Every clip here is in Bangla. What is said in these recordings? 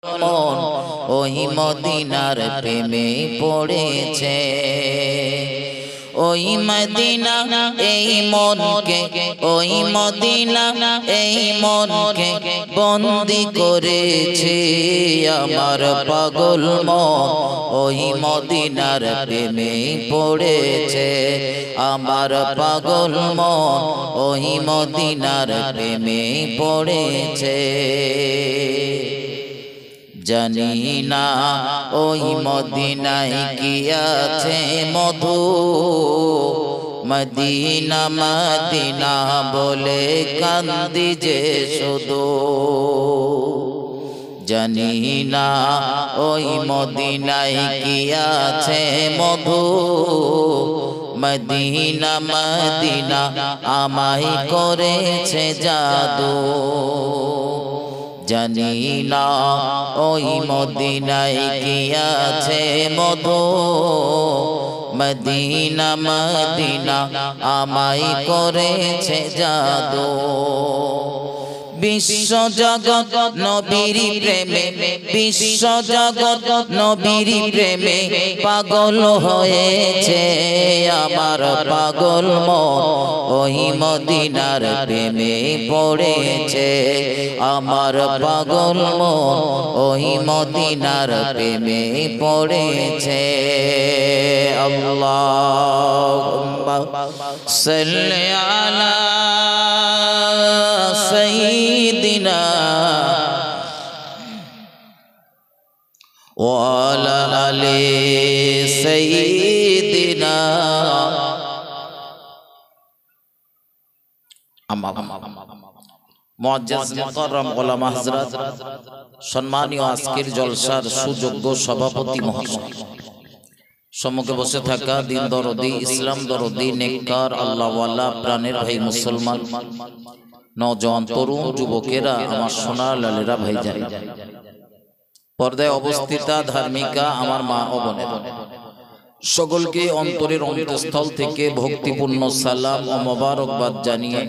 মন ওই মদিনার প্রেমে পড়েছে। ওই মদিনা এই মনকে, ওই মদিনা এই মনকে বন্দি করেছে। আমার পাগল মন ওই মদিনার প্রেমে পড়েছে। আমার পাগল মন ওই মদিনার প্রেমে পড়েছে। জানি না ওই মদিনায় কি আছে মধু, মদিনা মদিনা বলে কান্দি যে শুধু। জানি না ওই মদিনায় কি আছে মধু, মদিনা মদিনা আমায় করেছে জাদু। জানি না ওই মদিনায় কি আছে মধু, মদিনা মদিনা আমায় করেছে জাদু। বিশ্ব জগৎ নবীর প্রেমে, বিশ্ব জগৎ নবীর প্রেমে পাগল হয়েছে। আমার পাগল মন ওই মদিনার প্রেমে পড়েছে। আমার পাগল মন ওই মদিনার প্রেমে পড়েছে। আল্লাহুম্মা সাল্লি আলা সাইয়্যিদিনা ওয়া আলা আলি সাইয়্যিদিনা। মুআজ্জাজ মুকাররম উলামা হযরত, সম্মানীয় আজকের জলসার সুযোগ্য সভাপতি মহাশয়, সম্মুখে বসে থাকা দিন দরদি, ইসলাম দরদি, নেককার আল্লাহওয়ালা প্রাণের ভাই মুসলমান, নওজওয়ান তরুণ যুবকেরা, আমার সোনার লালেরা ভাইজান, পর্দায় অবস্থিতা ধার্মিকা আমার মা ও বোনেরা, সকলকে অন্তরের অন্তঃস্থল থেকে ভক্তিপূর্ণ সালাম ও মোবারকবাদ জানিয়ে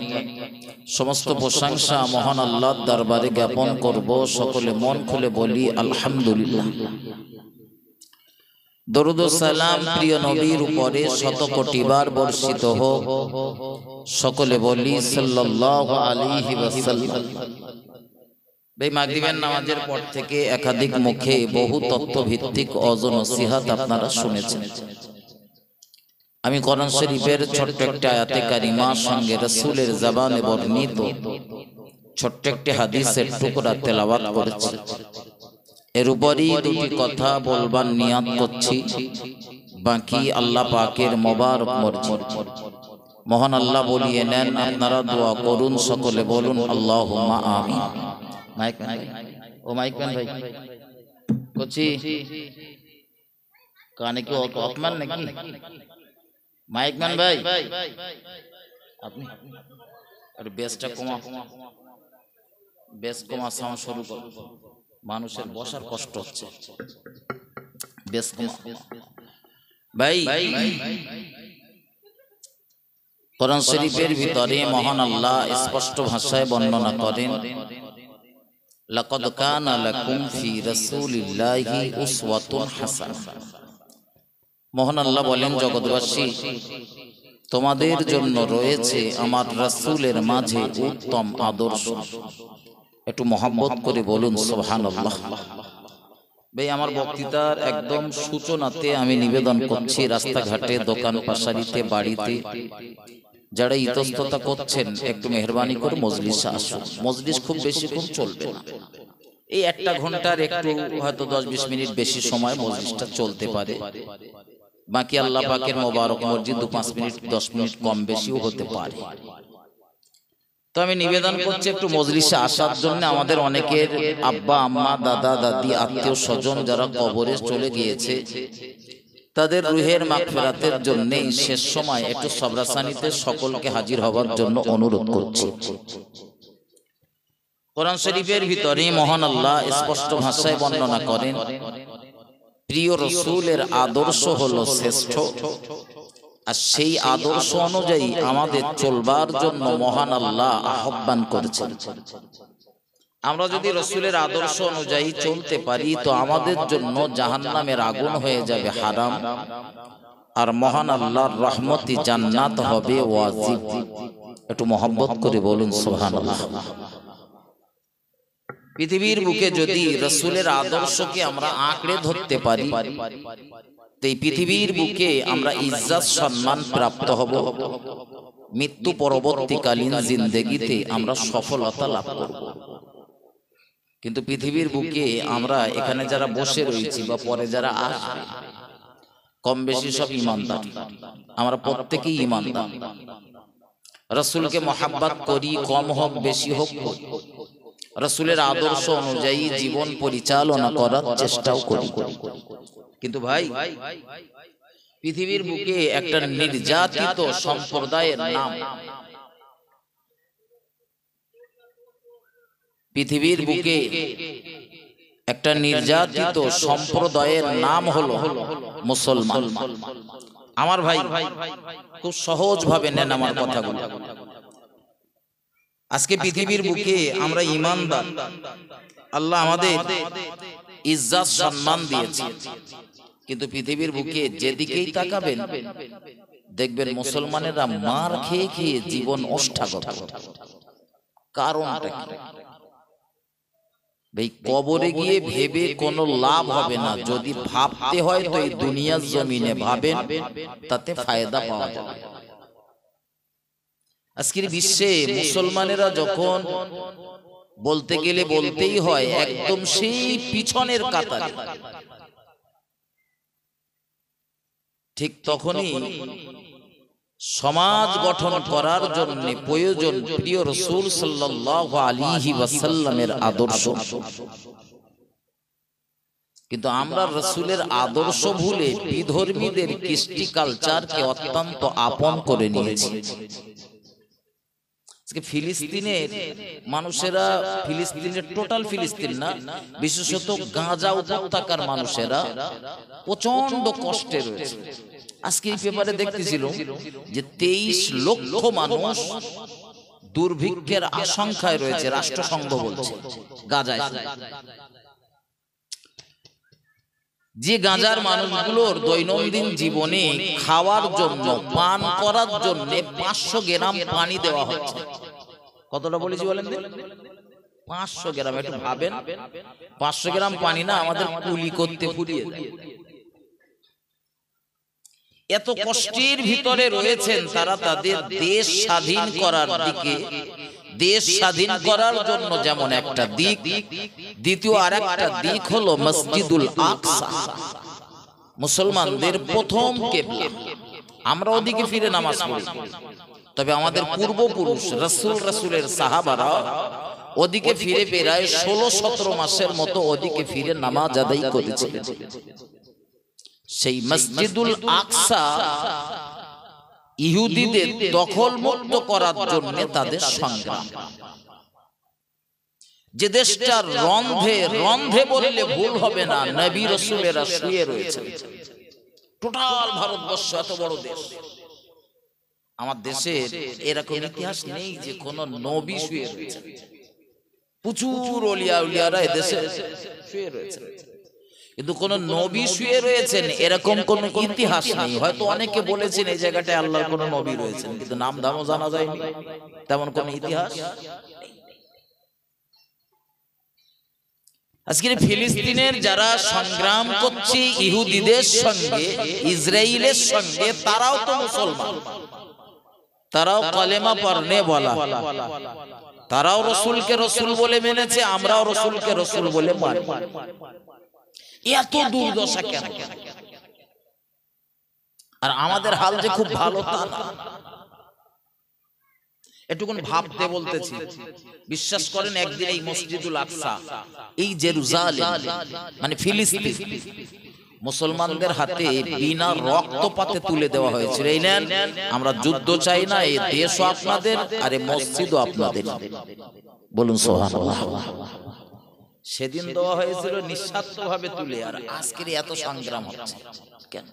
সমস্ত প্রশংসা মহান আল্লাহর দরবারে জ্ঞাপন করব। সকলে মন খুলে বলি আলহামদুলিল্লাহ। দরুদ ও সালাম প্রিয় নবীর উপরে শত কোটি বার বর্ষিত হোক। সকলে বলি সাল্লাল্লাহু আলাইহি ওয়াসাল্লাম। ভাই, মাগরিবের নামাজের পর থেকে একাধিক মুখে বহু তত্ত্ব ভিত্তিক ওয়াজ ও নসিহত আপনারা শুনেছেন। আমি কোরআন শরীফের ছোট্ট একটা আয়াতে কারিমা সঙ্গে রাসূলের জবানে বর্ণিত ছোট্ট একটি হাদিসের টুকরা তেলাওয়াত করেছি। এর উপরই দুটি কথা বলবার নিয়ত করছি, বাকি আল্লাহ পাকের মোবারক মর্জি। মহান আল্লাহ বলিয়ে নেন, আপনারা দোয়া করুন। সকলে বলুন আল্লাহুম্মা আমিন। মাইক ভাই, ও মাইক ভাই করছি, কানে কি অপমান নাকি? মাইক ম্যান ভাই, আপনি আর বেসটা কমা, বেস কমা সাউন্ড শুরু করুন। মানুষের বসার কষ্ট হচ্ছে, বেশ কমা ভাই। কোরআন শরীফের ভিতরে মহান আল্লাহ স্পষ্ট ভাষায় বর্ণনা করেন, লাকাদ কানা লাকুম ফি রাসূলিল্লাহি উসওয়াতুন হাসানাহ। মহান আল্লাহ বলেন, জগৎবাসী, তোমাদের জন্য রয়েছে আমার রাসূলের মাঝে উত্তম আদর্শ। একটু মহব্বত করে বলুন সুবহানাল্লাহ। ভাই, আমার বক্তৃতার একদম সূচনাতে আমি নিবেদন করছি, রাস্তাঘাটে, দোকান পাশারিতে, বাড়িতে যারা ইতস্ততা করছেন, একটু মেহরবানি করে মজলিসে আসুন। মজলিস খুব বেশিক্ষণ চলবে না, এই একটা ঘন্টার একটু হয়তো 10-20 মিনিট বেশি সময় মজলিসটা চলতে পারে। বাকি আল্লাহ পাকের মোবারক মসজিদ 2-5 মিনিট 10 মিনিট কম বেশিও হতে পারে। তো আমি নিবেদন করছি একটু মজলিসে আসার জন্য। আমাদের অনেকের আব্বা আম্মা, দাদা দাদি, আত্মীয় স্বজন যারা কবরে চলে গিয়েছে, তাদের রুহের মাগফিরাতের জন্য শেষ সময় একটু সবরাসানিতে সকলকে হাজির হওয়ার জন্য অনুরোধ করছি। কোরআন শরীফের ভিতরে মহান আল্লাহ স্পষ্ট ভাষায় বর্ণনা করেন, প্রিয় রাসূলের আদর্শ হলো শ্রেষ্ঠ, আর সেই আদর্শ অনুযায়ী আমাদের চলবার জন্য মহান আল্লাহ আহ্বান করেছেন। আমরা যদি রসুলের আদর্শ অনুযায়ী চলতে পারি তো আমাদের জন্য জাহান্নামের আগুন হয়ে যাবে হারাম, আর মহান আল্লাহর রহমতি জান্নাত হবে ওয়াজিব। একটু মহব্বত করে বলুন সুবহানাল্লাহ। পৃথিবীর বুকে যদি রসুলের আদর্শকে আমরা আঁকড়ে ধরতে পারি তো এই পৃথিবীর বুকে আমরা ইজ্জত সম্মান প্রাপ্ত হব, মৃত্যু পরবর্তীকালীন জিন্দেগিতে আমরা সফলতা লাভ করব। কিন্তু পৃথিবীর বুকে আমরা এখানে যারা বসে রয়েছি বা পরে যারা আসবে কম বেশি সব ঈমানদার, আমরা প্রত্যেকেই ঈমানদার। রসুলকে মহাব্বত করি, কম হোক বেশি হোক, রসুলের আদর্শ অনুযায়ী জীবন পরিচালনা করার চেষ্টাও করি। কিন্তু ভাই, পৃথিবীর বুকে একটা নির্যাতিত সম্প্রদায়ের নাম, পৃথিবীর বুকে একটা নির্যাতিত সম্প্রদায়ের নাম হলো মুসলমান। আমার ভাই খুব সহজ ভাবে নেন আমার কথাগুলো। আজকে পৃথিবীর বুকে আমরা ঈমানদার, আল্লাহ আমাদের ইজ্জত সম্মান দিয়েছে, কিন্তু পৃথিবীর বুকে যেদিকেই তাকাবেন দেখবেন মুসলমানেরা মার খেয়ে খেয়ে জীবন ওষ্ঠাগত। কারণটা কি ভাই? কবরে গিয়ে ভেবে কোনো লাভ হবে না। যদি ভাবতে হয় তো এই দুনিয়ার জমিনে ভাবেন, তাতে ফায়দা পাওয়া যাবে। আজকের বিশ্বে মুসলমানেরা যখন বলতে গেলে বলতেই হয় একদম সেই পিছনের কাতারে, ঠিক তখনই সমাজ গঠন করার জন্য প্রয়োজন প্রিয় রাসূল সাল্লাল্লাহু আলাইহি ওয়াসাল্লামের আদর্শ। কিন্তু আমরা রাসূলের আদর্শ ভুলে বিধর্মীদের কৃষ্টি কালচারকে অত্যন্ত আপন করে নিয়েছি। ফিলিস্তিনের মানুষেরা, ফিলিস্তিনের টোটাল ফিলিস্তিন না, বিশেষত গাজা উপত্যকার মানুষেরা প্রচন্ড কষ্টে রয়েছে। আজকে এই পেপারে দেখতেছিল যে 23 লক্ষ মানুষ দুর্ভিক্ষের আশঙ্কায় রয়েছে, রাষ্ট্রসংঘ বলছে গাজায়। যে গাজার মানুষগুলোর দৈনন্দিন জীবনে খাওয়ার জন্য, পান করার জন্য 500 গ্রাম পানি দেওয়া হচ্ছে। কতটা বলেছি বলেন? 500 গ্রাম। একটু ভাবেন, 500 গ্রাম পানি না আমাদের কুলি করতে ফুরিয়ে যায়। এত কষ্টের ভিতরে রয়েছেন তারা তাদের দেশ স্বাধীন করার দিকে। দেশ স্বাধীন করার জন্য যেমন একটা দিক, দ্বিতীয় আর একটা দিক হলো মসজিদুল আকসা, মুসলমানদের প্রথম কিবলা। আমরা ওদিকে ফিরে নামাজ পড়ি, তবে আমাদের পূর্বপুরুষ রাসূলের সাহাবারা ওদিকে ফিরে প্রায় 16-17 মাসের মতো ওদিকে ফিরে নামাজ আদায় করেছিলেন। সেই মসজিদুল আকসা ইহুদিদের দখল মুক্ত করার জন্য তাদের সংগ্রাম। যে দেশটার রন্ধে রন্ধে বললে ভুল হবে না, নবী রাসূলেরা শুয়ে রয়েছে। টোটাল ভারতবর্ষ এত বড় দেশ, আমার দেশের এরকম ইতিহাস নেই যে কোন নবী শুয়ে রয়েছে। প্রচুর ওলিয়া উলিয়ারা এদেশে শুয়ে রয়েছে, কিন্তু কোন নবী শুয়ে রয়েছেন এরকম কোন ইতিহাস নেই। হয়তো অনেকে বলেছেন এই জায়গাটায় আল্লাহর কোন নবী রয়েছেন, কিন্তু নাম দামও জানা যায়নি, তেমন কোন ইতিহাস। আজকের ফিলিস্তিনের যারা সংগ্রাম করছে ইহুদিদের সঙ্গে, ইসরায়েলের সঙ্গে, তারাও তো মুসলমান, তারাও কালেমা পড়নে বলা, তারাও রসুলকে রসুল বলে মেনেছে, আমরাও রসুলকে রসুল বলে মানি। এত দুর্দশা কেন? আর আমাদের হাল যে খুব ভালো তা না। এটুকুন ভাবতে বলতেছি। বিশ্বাস করেন, একদিন এই মসজিদুল আকসা, এই জেরুজালেম মানে ফিলিস্তিন, মুসলমানদের হাতে বিনা রক্তপাতে তুলে দেওয়া হয়েছিল। এই নেন, আমরা যুদ্ধ চাই না, এই দেশও আপনাদের আর এই মসজিদও আপনাদের। বলুন সুবহানাল্লাহ। সেদিন দেওয়া হয়েছিল নিঃস্বার্থভাবে তুলে, আর আজকের এত সংগ্রাম হচ্ছে কেন?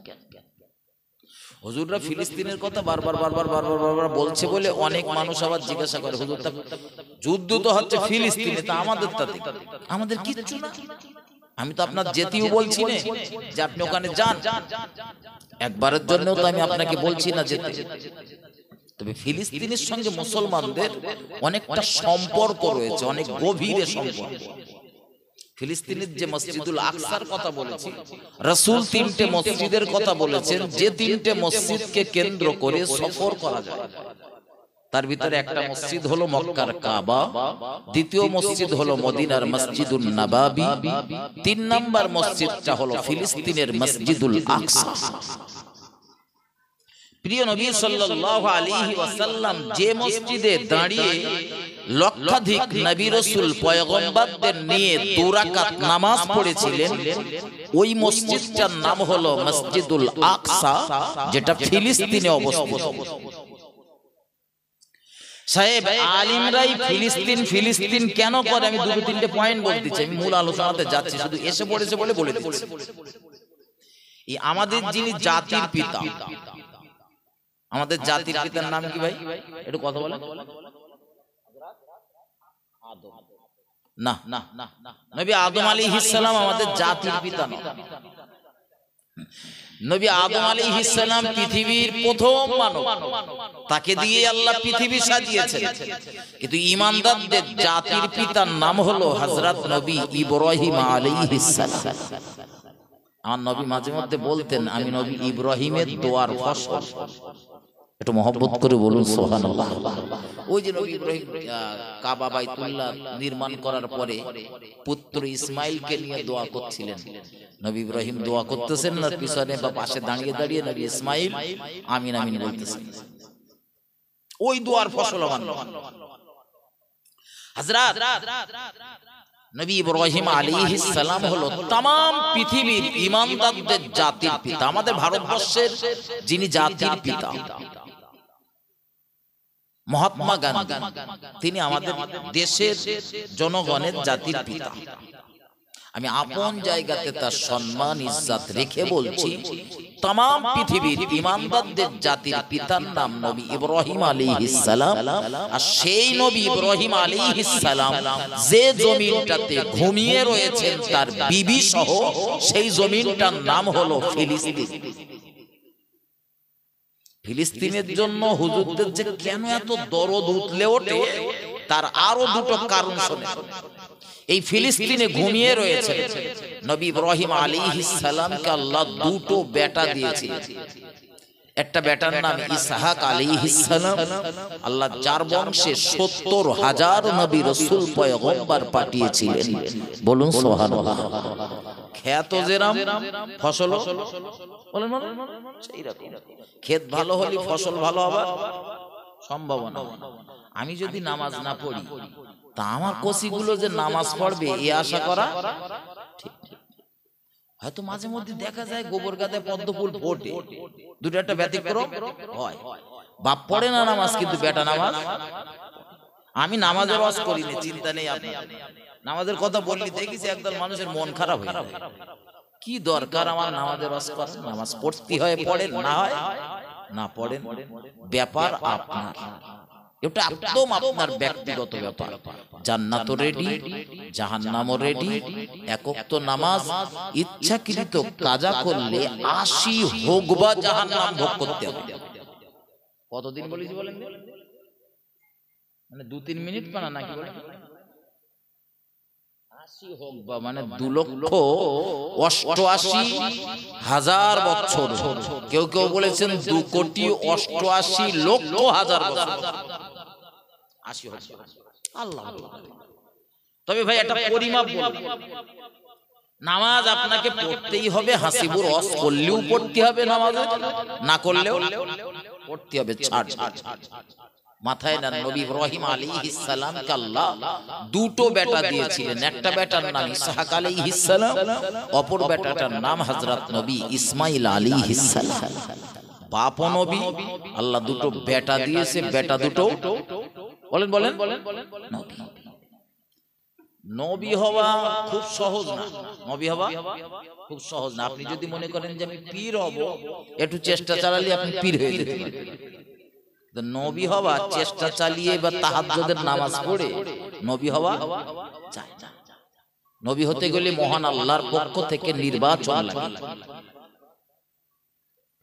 হুজুররা ফিলিস্তিনের কথা বারবার বারবার বারবার বারবার বলছে বলে অনেক মানুষ আবার জিজ্ঞাসা করে, হুজুর তা যুদ্ধ তো হচ্ছে ফিলিস্তিনে, তা আমাদের তাতে আমাদের কিচ্ছু না। আমি তো আপনার যেতেও বলছি না যে আপনি ওখানে যান, একবারের জন্য তো আমি আপনাকে বলছি না যেতে। তবে ফিলিস্তিনের সঙ্গে মুসলমানদের অনেকটা সম্পর্ক রয়েছে, অনেক গভীর সম্পর্ক। ফিলিস্তিনের যে মসজিদুল আকসার কথা বলেছি, রাসূল তিনটে মসজিদের কথা বলেছেন, যে তিনটে মসজিদকে কেন্দ্র করে সফর করা যায়। তার ভিতরে একটা মসজিদ হলো মক্কার কাবা, দ্বিতীয় মসজিদ হলো মদিনার মসজিদুন নববী, 3 নম্বর মসজিদটা হলো ফিলিস্তিনের মসজিদুল আকসা। প্রিয় নবী সাল্লাল্লাহু আলাইহি ওয়াসাল্লাম যে মসজিদে দাঁড়িয়ে লক্ষাধিক নবী রাসূল পয়গম্বরদের নিয়ে 2 রাকাত নামাজ পড়েছিলেন, ওই মসজিদটার নাম হলো মসজিদুল আকসা, যেটা ফিলিস্তিনে অবস্থিত। সাহেব আলিমরাই ফিলিস্তিন ফিলিস্তিন কেন করে, আমি 2-3টে পয়েন্ট বলে দিচ্ছি, আমি মূল আলোচনাতে যাচ্ছি, শুধু এসে পড়েছে বলে দিচ্ছি। এই আমাদের যিনি জাতির পিতা, আমাদের জাতির পিতার নাম কি ভাই, একটু কথা বলেন। না না না, নবী আদম আলাইহিস সালাম আমাদের জাতির পিতা না। নবী আদম আলাইহিস সালাম পৃথিবীর প্রথম মানব, তাকে দিয়ে আল্লাহ পৃথিবী সাজিয়েছেন। কিন্তু ঈমানদারদের জাতির পিতার নাম হলো হযরত নবী ইব্রাহিম আলাইহিস সালাম। আমার নবী মাঝে মধ্যে বলতেন, আমি নবী ইব্রাহিমের দোয়ার ফসল। একটু মহব্বত করে বলুন সুবহানাল্লাহ। ওই যে নবী ইব্রাহিম কাবা বাইতুল্লাহ নির্মাণ করার পরে পুত্র ইসমাইলকে নিয়ে দোয়া করছিলেন। নবী ইব্রাহিম দোয়া করতেছেন না, পিছনে বা পাশে দাঁড়িয়ে দাঁড়িয়ে নবী ইসমাইল আমিন আমিন বলতেছেন। ওই দোয়ার ফসল আমার হযরত নবী ইব্রাহিম আলাইহিস সালাম হলো तमाम পৃথিবীর ঈমানদারদের জাতির পিতা। আমাদের ভারতবর্ষের যিনি জাতির পিতা মহাত্মা গান্ধী, তিনি আমাদের দেশের জনগণের জাতির পিতা। আমি আপন জায়গাতে তার সম্মান ইজ্জত রেখে বলছি, तमाम পৃথিবীর ঈমানদারদের জাতির পিতার নাম নবী ইব্রাহিম আলাইহিস সালাম। আর সেই নবী ইব্রাহিম আলাইহিস সালাম যে জমিনটাতে ঘুমিয়ে রয়েছেন তার বিবি সহ, সেই জমিনটার নাম হলো ফিলিস্তিন। ফিলিস্তিনের জন্য হুজুরদের যে কেন এত দরদ উঠলে ওঠে, তার আরো 2টো কারণ শুনে। এই ফিলিস্তিনে ঘুমিয়ে রয়েছে নবী ইব্রাহিম আলাইহিস সালামকে আল্লাহ 2টো বেটা দিয়েছে। একটা বেটার নাম ইসহাক আলাইহিস সালাম, আল্লাহ যার বংশে 70,000 নবী রাসূল পয়গম্বর পাঠিয়েছিলেন। বলুন সুবহানাল্লাহ। খেত যেরাম ফসল, বলেন সেই রকম ক্ষেত ভালো হলে ফসল ভালো হবে সম্ভাবনা। আমি যদি নামাজ না পড়ি, তা আমার কচিগুলো যে নামাজ পড়বে এই আশা করা ঠিক। হয়তো মাঝে মধ্যে দেখা যায় গোবর গাদায় পদ্ম ফুল ফোটে, 2টো একটা ব্যতিক্রম হয়। বাপ পড়ে না নামাজ, কিন্তু বেটা নামাজ। আমি নামাজের ওয়াজ করি না, চিন্তা নেই আপনার। নামাজের কথা বললি দেখেছি একদল মানুষের মন খারাপ হয়ে যায়। কি দরকার আমার নামাজের ওয়াজ করা? নামাজ পড়তে হয় পড়েন, না হয় না পড়েন, ব্যাপার আপনার। এটা একদম আপনার ব্যক্তিগত ব্যাপার। জান্নাতও রেডি, জাহান্নামও রেডি। একক নামাজ ইচ্ছাকৃত কাজা করলে 80 হোক বা জাহান্নাম ভোগ করতে হবে। কতদিন বলেছি বলেন? মানে 2-3 মিনিট পানা নাকি বলেন? 80 হোক বা মানে 2,88,000 বছর। কেউ কেউ বলেছেন 2,88,00,000 বছর। 80 হোক আল্লাহ। তবে ভাই একটা পরিমাপ বলবো, নামাজ আপনাকে পড়তেই হবে। হাসিবুর ওয়াজ করলেও পড়তে হবে, নামাজ না করলেও পড়তে হবে। ছাড় মাথায় না। নবী ইব্রাহিম আলাইহিস সালামকে আল্লাহ 2টো বেটা দিয়েছিলেন। একটা বেটার নাম ইসহাক আলাইহিস সালাম, অপর বেটাটার নাম হযরত নবী ইসমাইল আলাইহিস সালাম। বাপ নবী, আল্লাহ 2টো বেটা দিয়েছে। বেটা 2টো বলেন নবী হওয়া খুব সহজ না, নবী হওয়া খুব সহজ না। আপনি যদি মনে করেন যে আমি পীর হব, একটু চেষ্টা চালালে আপনি পীর হয়ে যেতে পারেন। নবী হওয়া চেষ্টা চালিয়ে বা তাহাজ্জুদের নামাজ পড়ে নবী হওয়া যায় না। নবী হতে গেলে মহান আল্লাহর পক্ষ থেকে নির্বাচন লাগে।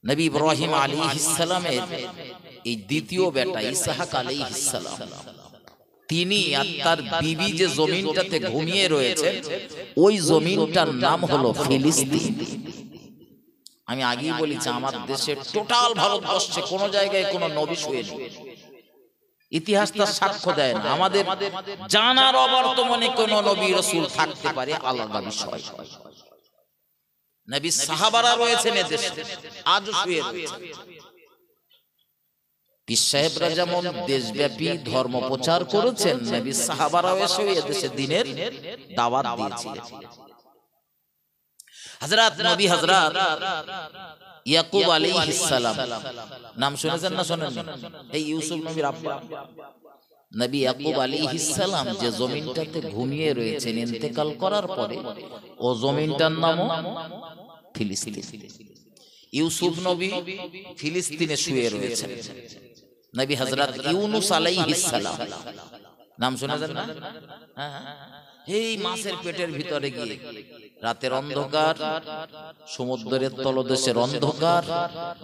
নবী ইব্রাহিম আলাইহিস সালামের এই দ্বিতীয় বেটা ইসহাক আলাইহিস সালাম, তিনি আর তার বিবি যে জমিনটাতে ঘুমিয়ে রয়েছে ওই জমিনটার নাম হলো ফিলিস্তিন। আমি আগেই বলেছি আমার দেশে টোটাল ভারতবর্ষে কোন জায়গায় কোন নবী শুয়ে নেই, ইতিহাস তার সাক্ষ্য দেয় না। আমাদের জানার অবর্তমানে কোন নবী রাসূল থাকতে পারে আলাদা বিষয়। নবী সাহাবারা রয়েছেন এদেশে, আজও শুয়ে রয়েছে। পীর সাহেবরা যেমন দেশব্যাপী ধর্ম প্রচার করেছেন, নবী সাহাবারাও এসে এদেশে দ্বীনের দাওয়াত দিয়েছিলেন। হযরত নবী হযরত ইয়াকুব আলাইহিস সালাম নাম শুনেছেন না শোনেন? এই ইউসুফ নবীর আব্বা নবী ইয়াকুব আলাইহিস সালাম যে জমিনটাতে ঘুমিয়ে রয়েছেন ইন্তেকাল করার পরে, ও জমিনটার নাম ফিলিস্তিন। ইউসুফ নবী ফিলিস্তিনে শুয়ে রয়েছেন। নবী হযরত ইউনুস আলাইহিস সালাম নাম শুনেছেন না? এই মাছের পেটের ভিতরে গিয়ে রাতের অন্ধকার, সমুদ্রের তলদেশের অন্ধকার,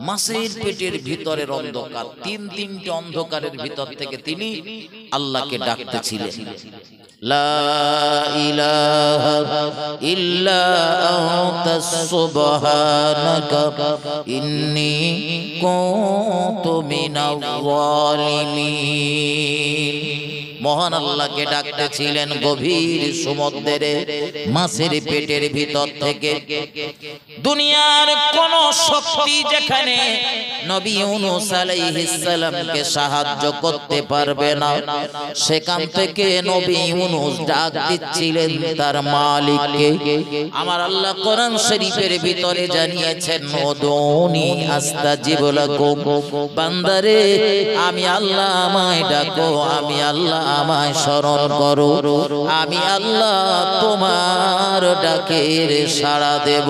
মাছের পেটের ভিতরের অন্ধকার, তিনটে অন্ধকারের ভিতর থেকে তিনি আল্লাহকে ডাকতেছিলেন, লা ইলাহা ইল্লা আনতা সুবহানাকা ইন্নী কুনতু মিনাল যালিমিন। মহান আল্লাহকে ডাকতেছিলেন গভীর সমুদ্রের মাছের পেটের ভিতর থেকে। দুনিয়ার কোন শক্তি যেখানে নবী ইউনুস আলাইহিস সালামকে সাহায্য করতে পারবে না, সেখান থেকে নবী ইউনুস ডাক দিচ্ছিলেন তার মালিককে। আমার আল্লাহ কোরআন শরীফের ভিতরে জানিয়েছেন, উদউনি আস্তাজিব লাকুম, বান্দারে আমি আল্লাহ আমায় ডাকো, আমি আল্লাহ আমায় স্মরণ করো, আমি আল্লাহ তোমার ডাকের সাড়া দেব।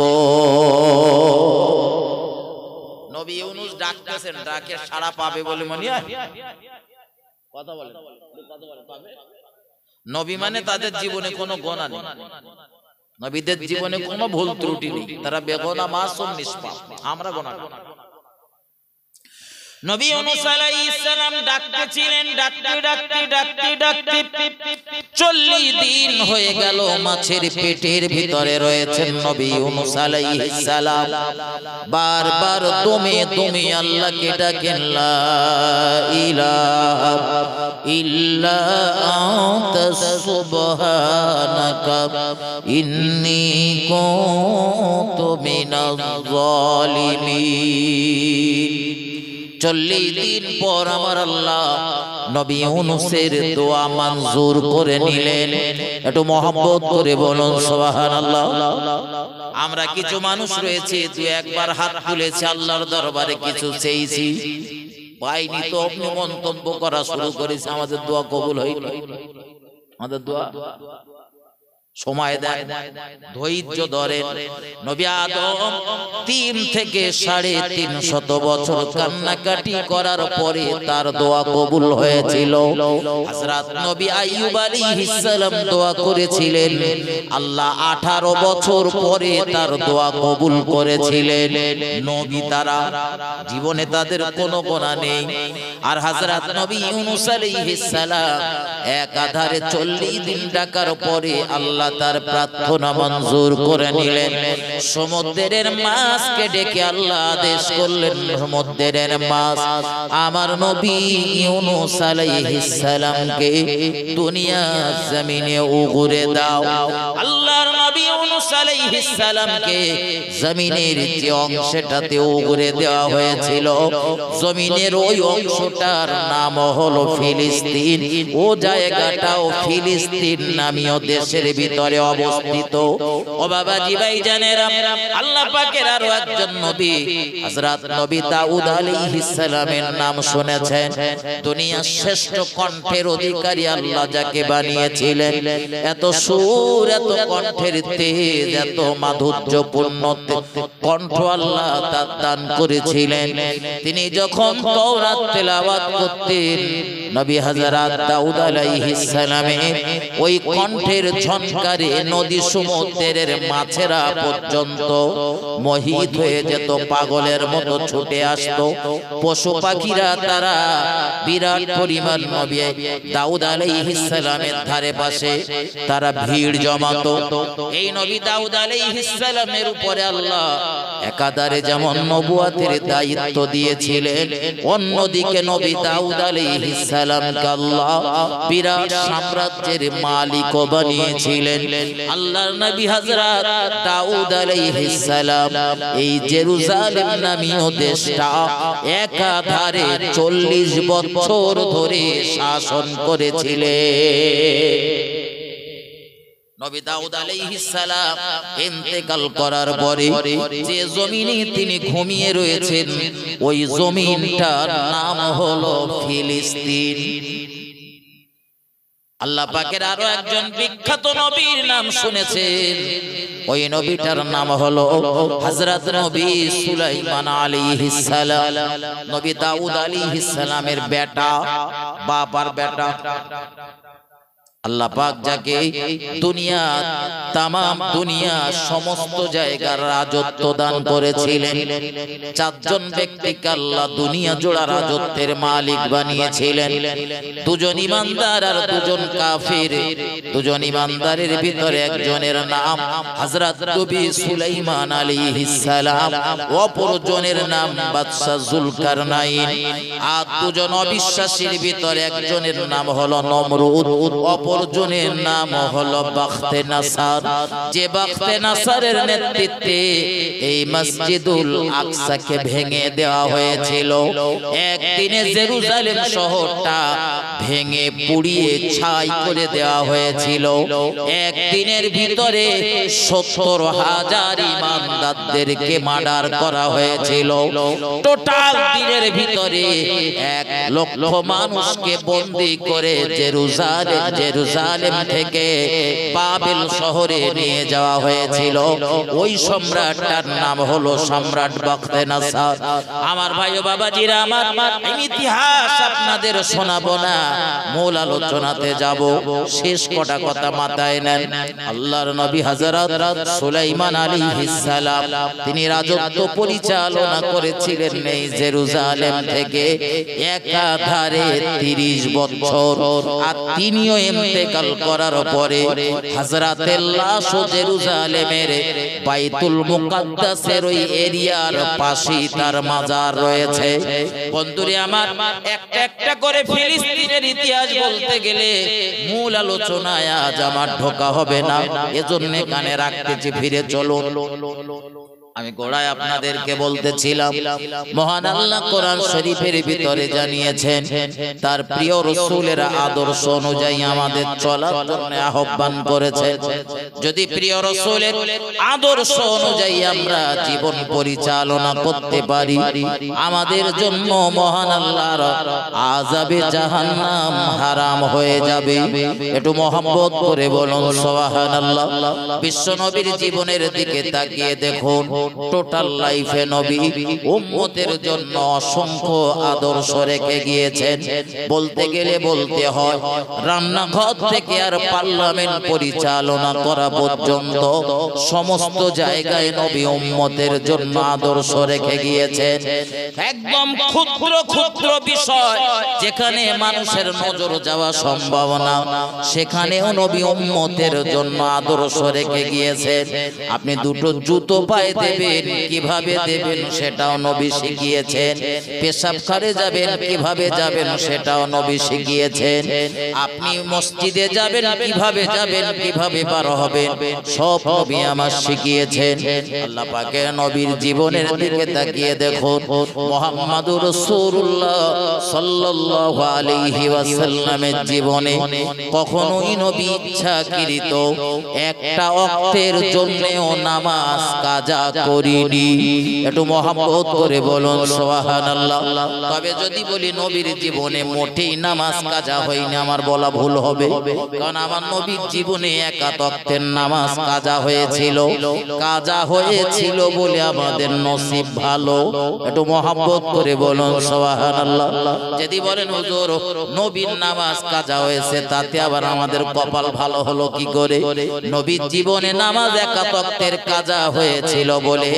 নবী ইউনুস ডাকতেছেন, ডাকে সাড়া পাবে বলে মনে হয়? কথা বলেন, নবী মানে তাদের জীবনে কোনো গুনাহ নেই, নবীদের জীবনে কোনো ভুল ত্রুটি নেই, তারা বেগুনাহ মাসুম নিষ্পাপ, আমরা গুনাহগার। নবী ইউনুস আলাইহিস সালাম ডাকতেছিলেন, ডাকতে 40 দিন হয়ে গেল মাছের পেটের ভিতরে রয়েছেন নবী ইউনুস আলাইহিস সালাম। বারবার দমে আল্লাহকে ডাকেন, লা ইলাহা ইল্লা আনতা সুবহানাকা ইন্নী কুনতু মিনাল যালিমিন। 40 দিন পর আমার আল্লাহ নবী ইউনুসের দোয়া মঞ্জুর করে নিলেন। একটু মহব্বত করে বলুন সুবহানাল্লাহ। আমরা কিছু মানুষ রয়েছে, দু একবার হাত তুলেছে আল্লাহর দরবারে, কিছু চেয়েছি পাইনি, তো আপনি মন্তব্য করা শুরু করেছে আমাদের দোয়া কবুল হয়নি। আমাদের দোয়া সময় দেন, ধৈর্য ধরেন। নবী আদম 3 থেকে 350 বছর কান্নাকাটি করার পরে তার দোয়া কবুল হয়েছিল। হযরত নবী আইয়ুব আলাইহিস সালাম দোয়া করেছিলেন, আল্লাহ 18 বছর পরে তার দোয়া কবুল করেছিলেন। নবী তারা জীবনে তাদের কোনো গুনাহ নেই। আর হযরত নবী ইউনুস আলাইহিস সালাম একাধারে 40 দিন ডাকার পরে আল্লাহ তার প্রার্থনা মঞ্জুর করে নিলেন। সমুদ্রের মাছকে ডেকে আল্লাহ আদেশ করলেন, সমুদ্রের মাছ আমার নবী ইউনুস আলাইহিস সালামকে দুনিয়ার জমিনে উগরে দাও। আল্লাহর নবী ইউনুস আলাইহিস সালামকে জমিনের যে অংশটাতে উগরে দেওয়া হয়েছিল, জমিনের ওই অংশটার নাম হলো ফিলিস্তিন। ও জায়গাটাও ফিলিস্তিন নামীয় দেশের ভিতরে ভিতরে অবস্থিত। ও বাবাজি ভাইজানেরা, আল্লাহ পাকের আরো একজন নবী হযরত নবী দাউদ আলাইহিস সালামের নাম শুনেছেন। দুনিয়ার শ্রেষ্ঠ কণ্ঠের অধিকারী আল্লাহ যাকে বানিয়েছিলেন, এত সুর, এত কণ্ঠের তেজ, এত মাধুর্যপূর্ণ কণ্ঠ আল্লাহ তার দান করেছিলেন। তিনি যখন তাওরাত তেলাওয়াত করতেন, নবী হযরত দাউদ আলাইহিস সালামের ওই কণ্ঠের ঝংকারে নদী সমুদ্রের মাছেরা পর্যন্ত মোহিত হয়ে যেত, পাগলের মতো ছুটে আসতো। পশু পাখিরা তারা বিরাট পরিমাণ নবী দাউদ আলাইহিস সালামের ধারে পাশে তারা ভিড় জমাতো। এই নবী দাউদ আলাইহিস সালামের উপরে আল্লাহ একাধারে যেমন নবুয়তের দায়িত্ব দিয়েছিলেন, অন্যদিকে নবী দাউদ আলাইহিস সালামকে আল্লাহ বিরাট সাম্রাজ্যের মালিক বানিয়েছিলেন। আল্লাহর নবী হযরত দাউদ আলাইহিস সালাম এই জেরুজালেম নামীয় দেশটা একাধারে 40 বছর ধরে শাসন করেছিলেন। নবী দাউদ আলাইহিস সালাম ইন্তেকাল করার পরে যে জমিনে তিনি ঘুমিয়ে রয়েছেন, ওই জমিনটার নাম হলো ফিলিস্তিন। আল্লাহ পাকের আরো একজন বিখ্যাত নবীর নাম শুনেছেন, ওই নবীটার নাম হলো হযরত নবী সুলাইমান আলাইহিস সালাম। নবী দাউদ আলাইহিস সালামের বেটা, বাবার বেটা। আল্লাহ পাক যাকে দুনিয়া, তামাম দুনিয়া, সমস্ত জায়গার রাজত্ব দান করেছিলেন, চারজন ব্যক্তিকে আল্লাহ দুনিয়া জোড়া রাজত্বের মালিক বানিয়েছিলেন। দুজন ইমানদার আর দুজন কাফির। দুজন ইমানদারের ভিতরে একজনের নাম হযরত নবী সুলাইমান আলাইহিস সালাম, অপরজনের নাম বাদশা জুলকারনাইন। আর দুজন অবিশ্বাসীর ভিতরে একজনের নাম হলো নমরুদ, অপরজনের নাম হলো বাখতে নাসার। যে বাখতে নাসারের নেতৃত্বে এই মসজিদুল আকসাকে ভেঙে দেওয়া হয়েছিল। একদিনে জেরুজালেম শহরটা ভেঙে পুড়িয়ে ছাই করে দেওয়া হয়েছিল। একদিনের ভিতরে 70,000 ইমানদারদেরকে মার্ডার করা হয়েছিল। টোটাল দিনের ভিতরে 1 লক্ষ মানুষকে বন্দী করে জেরুজালেম থেকে বাবেল শহরে নিয়ে যাওয়া হয়েছিল। ওই সম্রাটটার নাম হলো সম্রাট বাখতে নাসার। আমার ভাই ও বাবাজিরা, আমার ইতিহাস আপনাদের শোনাবো না, মূল আলোচনাতে যাব। শেষ কটা কথা মাথায় নেন। আল্লাহর নবী হযরত সুলাইমান আলাইহিস সালাম তিনি রাজত্ব পরিচালনা করেছিলেন এই জেরুজালেম থেকে একাধারে 30 বছর। আর তিনিও ইন্তেকাল করার পরে হযরতের লাশ জেরুজালেমের বাইতুল মুকাদ্দাসের ওই এরিয়ার পাশে তার মাজার রয়েছে। বন্ধুরে আমার, একটা একটা করে ফিলিস্তিনের ইতিহাস বলতে গেলে মূল আলোচনায় আজ আমার ঢোকা হবে না, এজন্য কানে রাখতেছি। ফিরে চলুন। আমি গোড়ায় আপনাদেরকে বলতেছিলাম, মহান আল্লাহ কোরআন শরীফের ভিতরে জানিয়েছেন তার প্রিয় রাসূলের আদর্শ অনুযায়ী আমাদের চলার জন্য আহ্বান করেছেন। যদি প্রিয় রাসূলের আদর্শ অনুযায়ী আমরা জীবন পরিচালনা করতে পারি, আমাদের জন্য মহান আল্লাহর আযাবে জাহান্নাম হারাম হয়ে যাবে। একটু মহব্বত করে বলুন সুবহানাল্লাহ। বিশ্ব নবীর জীবনের দিকে তাকিয়ে দেখুন, টোটাল লাইফে নবী উম্মতের জন্য অসংখ্য আদর্শ রেখে গিয়েছেন। বলতে গেলে বলতে হয়, রান্নাঘর থেকে আর পার্লামেন্ট পরিচালনা করা পর্যন্ত সমস্ত জায়গায় নবী উম্মতের জন্য আদর্শ রেখে গিয়েছেন। একদম ক্ষুদ্র ক্ষুদ্র বিষয় যেখানে মানুষের নজর যাওয়া সম্ভব না, সেখানেও নবী উম্মতের জন্য আদর্শ রেখে গিয়েছেন। আপনি দুটো জুতো পায়ে দেবেন কিভাবে দেবেন সেটাও নবী শিখিয়েছেন, পেশাবখানে যাবেন কিভাবে যাবেন সেটাও নবী শিখিয়েছেন, আপনি মসজিদে যাবেন কিভাবে যাবেন, কিভাবে পার হবেন সব নবী আমার শিখিয়েছেন। আল্লাহ পাকের নবীর জীবনের দিকে তাকিয়ে দেখুন, মুহাম্মাদুর রাসূলুল্লাহ সাল্লাল্লাহু আলাইহি ওয়াসাল্লামের জীবনে কখনোই নবী ইচ্ছাকৃত একটা ওয়াক্তের জন্যও নামাজ কাজা করিনি। একটু মহব্বত করে বলুন সুবহানাল্লাহ। তবে যদি বলি নবীর জীবনে মোটেই নামাজ কাজা হয়নি, আমার বলা ভুল হবে, কারণ আমার নবীর জীবনে একাত ওয়াক্তের নামাজ কাজা হয়েছিল। কাজা হয়েছিল বলে আমাদের নসিব ভালো। একটু মহব্বত করে বলুন সুবহানাল্লাহ। যদি বলেন হুজুর নবীর নামাজ কাজা হয়েছে তাতে আবার আমাদের কপাল ভালো হলো কি করে? নবীর জীবনে নামাজ একাত ওয়াক্তের কাজা হয়েছিল বলে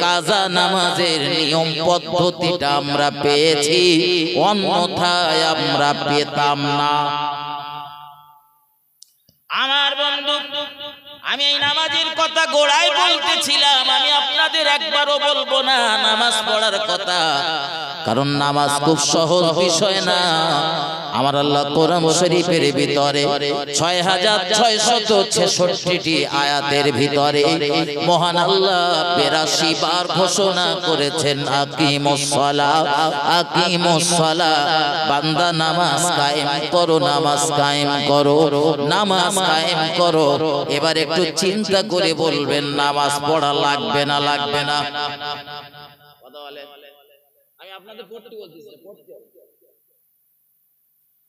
কাজা নামাজের নিয়ম পদ্ধতিটা আমরা পেয়েছি, অন্যথায় আমরা পেতাম না। আমার বন্ধু, আমি এই নামাজের কথা গোড়ায় বলতেছিলাম, আমি আপনাদের একবারও বলবো না নামাজ পড়ার কথা, কারণ নামাজ খুব সহজ বিষয় না। আমার আল্লাহ কোরআন শরীফের ভিতরে 6666টি আয়াতের ভিতরে মহান আল্লাহ 82 বার ঘোষণা করেছেন আকিমুস সালাহ, আকিমুস সালাহ, বান্দা নামাজ কায়েম করো, নামাজ কায়েম করো, নামাজ কায়েম করো। এবার একটু চিন্তা করে বলবেন নামাজ পড়া লাগবে না লাগবে না? আমি আপনাদের পড়তে বলতেছি,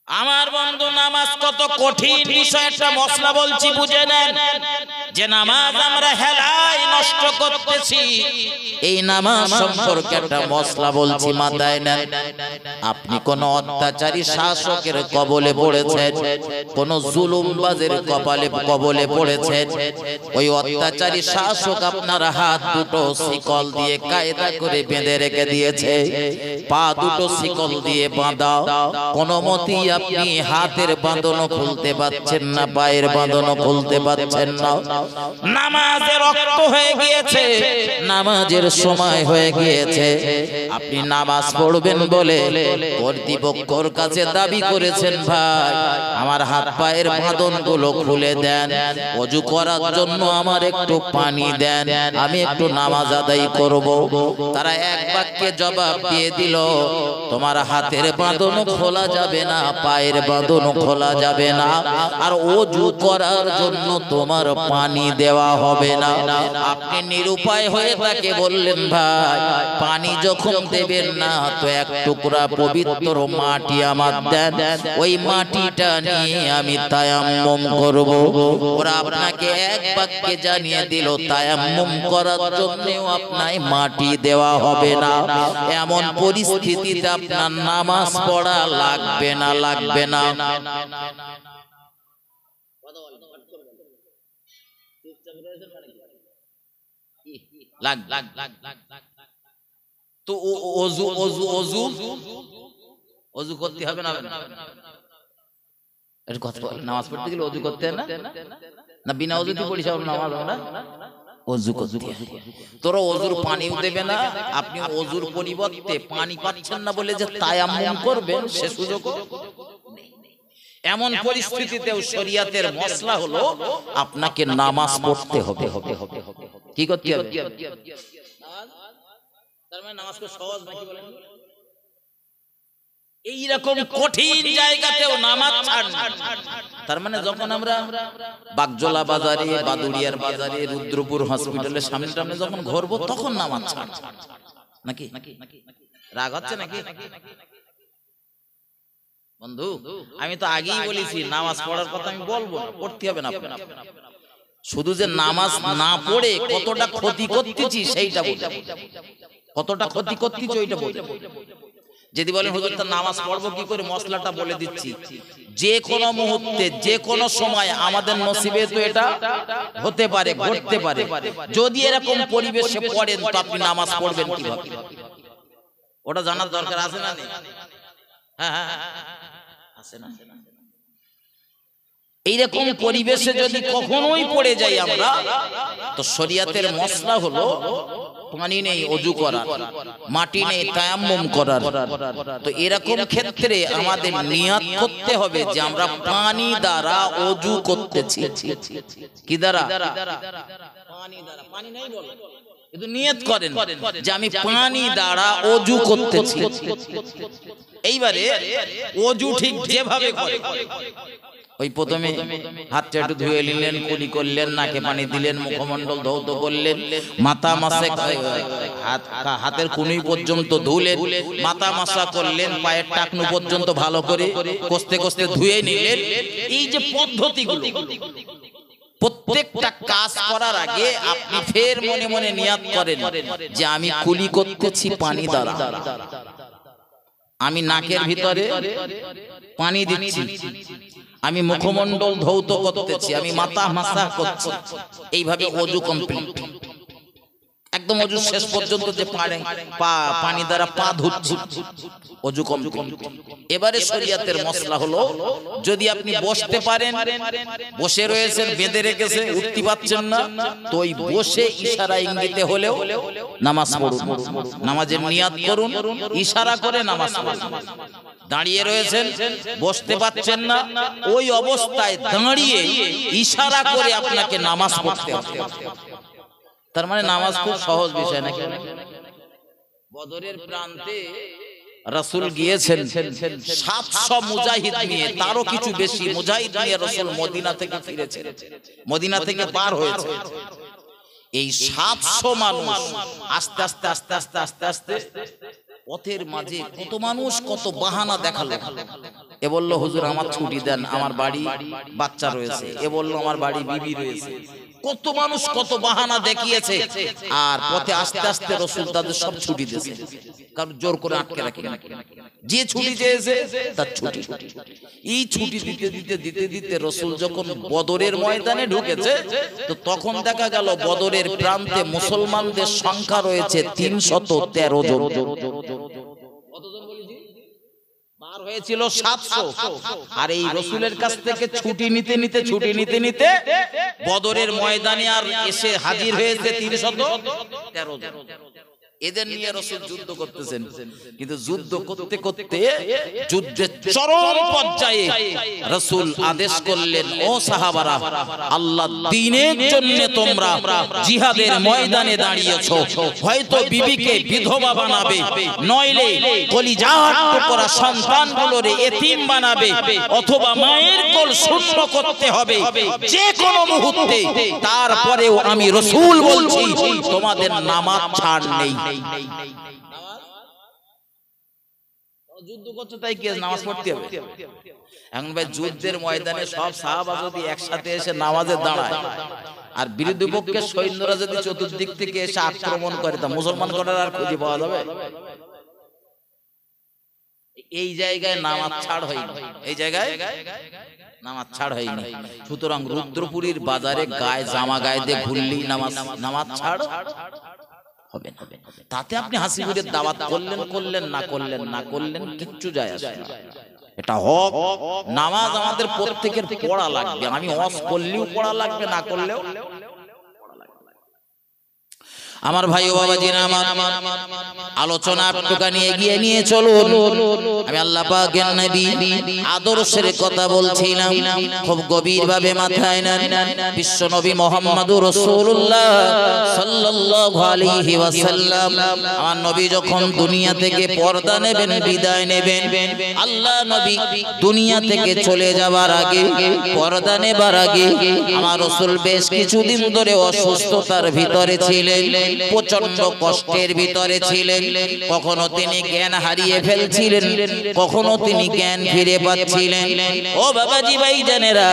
আমার বন্ধু নামাজ কত কঠিন বিষয়, একটা মশলা বলছি বুঝে নেন। যে নামাজ আমরা হেলায় নষ্ট করতেছি, এই নামাজ সম্পর্কে একটা মশলা বলছি, মাথায় নেন। আপনি কোন অত্যাচারী শাসকের কবলে পড়েছেন, কোন জুলুমবাজের কবলে পড়েছেন, ওই অত্যাচারী শাসক আপনার হাত দুটো শিকল দিয়ে কায়দা করে বেঁধে রেখে দিয়েছে, পা দুটো শিকল দিয়ে বাঁধা, কোনো মতেই আপনি হাতের বাঁধনও খুলতে পারছেন না, পায়ের বাঁধনও খুলতে পারছেন না। নামাজের রক্ত হয়ে গিয়েছে, নামাজের সময় হয়ে গিয়েছে, আপনি নামাজ পড়বেন বলে কর্তৃপক্ষের কাছে দাবি করেছেন, ভাই আমার হাত পায়ের বাঁধনগুলো খুলে দেন, ওযু করার জন্য আমার একটু পানি দেন, আমি একটু নামাজ আদায় করব। তারা এক বাক্যে জবাব দিয়ে দিল, তোমার হাতের বাঁধনও খোলা যাবে না, পায়ের বাঁধনও খোলা যাবে না, আর ওযু করার জন্য তোমার পানি দেওয়া হবে না। আপনি নিরুপায় হয়ে তাকে বললেন, ভাই পানি যখন দেবেন না তো এক টুকরা পবিত্র মাটি আমার দেন, ওই মাটিটা নিয়ে আমি তায়াম্মুম করব। ওরা আপনাকে এক বাক্যে জানিয়ে দিল তায়াম্মুম করার জন্যও আপনাকে মাটি দেওয়া হবে না। এমন পরিস্থিতিতে আপনার নামাজ পড়া লাগবে না লাগবে না? তো ওযু ওযু ওযু ওযু করতে হবে না? এর কথা বল, নামাজ পড়তে গেলে ওযু করতে না, না বিনা ওযুতে পড়িস নামাজ আমরা ওযু করতে। তোরা ওযুর পানিও দেবে না, আপনি ওযুর পরিবর্তে পানি পাচ্ছেন না বলে যে তায়াম্মুম করবেন সে সুযোগ নেই। এমন পরিস্থিতিতেও শরীয়তের মশলা হলো আপনাকে নামাজ পড়তে হবে। কি করতে হবে? তার মানে নামাজ তো সহজ নাকি বলেন? এইরকম কঠিন জায়গাতেও নামাজ ছাড়। তার মানে যখন আমরা বাগজোলা বাজারে, বাদুড়িয়ার বাজারে, রুদ্রপুর হসপিটালের সামনে সামনে যখন ঘুরবো তখন নামাজ ছাড় নাকি? রাগ হচ্ছে নাকি বন্ধু? আমি তো আগেই বলেছি নামাজ পড়ার কথা আমি বলবো না, পড়তে হবে না। শুধু যে নামাজ না পড়ে কতটা ক্ষতি করতেছি সেইটা বলতে, কতটা ক্ষতি করতেছি ওইটা বলতে। যদি বলেন হুজুর তো নামাজ পড়বো কি করে, মশলাটা বলে দিচ্ছি। যে কোনো মুহূর্তে যে কোনো সময় আমাদের নসিবে তো এটা হতে পারে, ঘটতে পারে। যদি এরকম পরিবেশে পড়েন তো আপনি নামাজ পড়বেন কিভাবে, ওটা জানার দরকার আছে না? নেই? হ্যাঁ আছে না? এইরকম পরিবেশে যদি কখনোই পড়ে যাই আমরা, তো শরিয়াতের মসলা হলো পানি নেই ওযু করার, মাটি নেই তায়াম্মুম করার। তো এরকম ক্ষেত্রে আমাদের নিয়ত করতে হবে যে আমরা পানি দ্বারা ওযু করতেছি। কি দ্বারা? পানি দ্বারা। পানি নাই বলে কিন্তু নিয়ত করেন যে আমি পানি দ্বারা ওযু করতেছি। এইবারে ওযু ঠিক যেভাবে করে, ওই প্রথমে হাতটা একটু ধুয়ে নিলেন, কুলি করলেন, নাকে পানি দিলেন, মুখমণ্ডল ধৌত করলেন, মাথা মাসে হাতের কুনি পর্যন্ত ধুলেন, মাথা মাসা করলেন, পায়ের টাকনু পর্যন্ত ভালো করে কষতে কষতে ধুয়ে নিলেন। এই যে পদ্ধতিগুলো, প্রত্যেকটা কাজ করার আগে আপনি ফের মনে মনে নিয়াত করেন যে আমি কুলি করতেছি পানি দ্বারা, আমি নাকের ভিতরে পানি দিচ্ছি, আমি মুখমণ্ডল ধৌত করতেছি, আমি মাথা মাসা করছি। এইভাবে ওযু কমপ্লিট, একদম ওযু শেষ পর্যন্ত যে পানি দ্বারা পা ধুচ্ছি, ওযু কমপ্লিট। এবারে শরিয়াতের মসলা হলো, যদি আপনি বসতে পারেন, বসে রয়েছেন, বেঁধে রেখেছে, উঠতে পারছেন না, তো ওই বসে ইশারা ইঙ্গিতে হলেও নামাজ পড়ুন, নামাজের নিয়াত করুন, ইশারা করে নামাজ পড়ুন। দাঁড়িয়ে রয়েছেন, বসতে পারছেন না, ওই অবস্থায় দাঁড়িয়ে ইশারা করে আপনাকে নামাজ পড়তে হবে। তার মানে নামাজ খুব সহজ বিষয় নাকি? বদরের প্রান্তে রাসূল গিয়েছেন 700 মুজাহিদ নিয়ে, তারও কিছু বেশি মুজাহিদ নিয়ে রাসূল মদিনা থেকে ফিরেছেন, মদিনা থেকে পার হয়েছে। এই 700 মানুষ আস্তে আস্তে আস্তে আস্তে আস্তে আস্তে পথের মাঝে কত মানুষ কত বাহানা দেখালো। এ বলল হুজুর আমার ছুটি দেন, আমার বাড়ি বাচ্চা রয়েছে। এ বলল আমার বাড়ি বিবি রয়েছে। কত মানুষ কত বাহানা দেখিয়েছে, আর পথে আস্তে আস্তে রাসূল তাদের সব ছুটি দিয়েছে, কারণ জোর করে আটকে রাখে না। যে ছুটি চেয়েছে তার ছুটি। এই ছুটি দিতে দিতে দিতে দিতে রাসূল যখন বদরের ময়দানে ঢুকেছে, তো তখন দেখা গেল বদরের প্রান্তে মুসলমানদের সংখ্যা রয়েছে 313 জন। পার হয়েছিল 700। আর এই রাসূলের কাছ থেকে ছুটি নিতে নিতে বদরের ময়দানে আর এসে হাজির হয়েছে 313 জন। এদের নিয়ে রাসূল যুদ্ধ করতেছেন, কিন্তু যুদ্ধ করতে করতে যুদ্ধের চরম পর্যায়ে রাসূল আদেশ করলেন, ও সাহাবারা, আল্লাহর দ্বীনের জন্য তোমরা জিহাদের ময়দানে দাঁড়িয়েছো, হয়তো বিবিকে বিধবা বানাবে, নইলে কলিজার টুকরা সন্তানগুলোরে এতিম বানাবে, অথবা মায়ের কোল শূন্য করতে হবে যে কোনো মুহূর্তে। তারপরেও আমি রাসূল বলছি তোমাদের নামাজ ছাড় নেই। যুদ্ধ করছো তাই কি নামাজ পড়তে হবে? এখন ভাই যুদ্ধের ময়দানে সব সাহাবা যদি একসাথে এসে নামাজে দাঁড়ায়, আর বিরোধী পক্ষের সৈন্যরা যদি চতুর্দিক থেকে এসে আক্রমণ করে, তা মুসলমান করার আর খুঁজে পাওয়া যাবে? এই জায়গায় নামাজ ছাড় হয়নি, এই জায়গায় নামাজ ছাড় হয়নি। সুতরাং রুদ্রপুরীর বাজারে গায়ে জামা গায়ে দিয়ে ঘুরলেই নামাজ ছাড় হবে না। তাতে আপনি হাসি মুখে দাওয়াত করলেন না করলেন কিচ্ছু যায় আসে না। এটা হক। নামাজ আমাদের প্রত্যেকের পড়া লাগবে। আমি ওয়াজ করলেও পড়া লাগবে, না করলেও। আমার ভাই ও বাবাজিরা, আমার আলোচনা একটুখানি এগিয়ে নিয়ে চলুন। আমি আল্লাহ পাকের নবী আদর্শের কথা বলছিলাম, খুব গভীরভাবে মাথায় নেন। বিশ্ব নবী মুহাম্মদুর রাসূলুল্লাহ সাল্লাল্লাহু আলাইহি ওয়াসাল্লাম, আমার নবী যখন দুনিয়া থেকে পর্দা নেবেন, বিদায় নেবেন, আল্লাহ নবী দুনিয়া থেকে চলে যাবার আগে, পর্দা নেবার আগে, আমার রাসূল বেশ কিছুদিন ধরে অসুস্থতার ভিতরে ছিলেন, প্রচন্ড কষ্টের ভিতরে ছিলেন। কখনো তিনি জ্ঞান হারিয়ে ফেলছিলেন, কখনো তিনি জ্ঞান ফিরে পাচ্ছিলেন। ও বাবাজি ভাইজানেরা,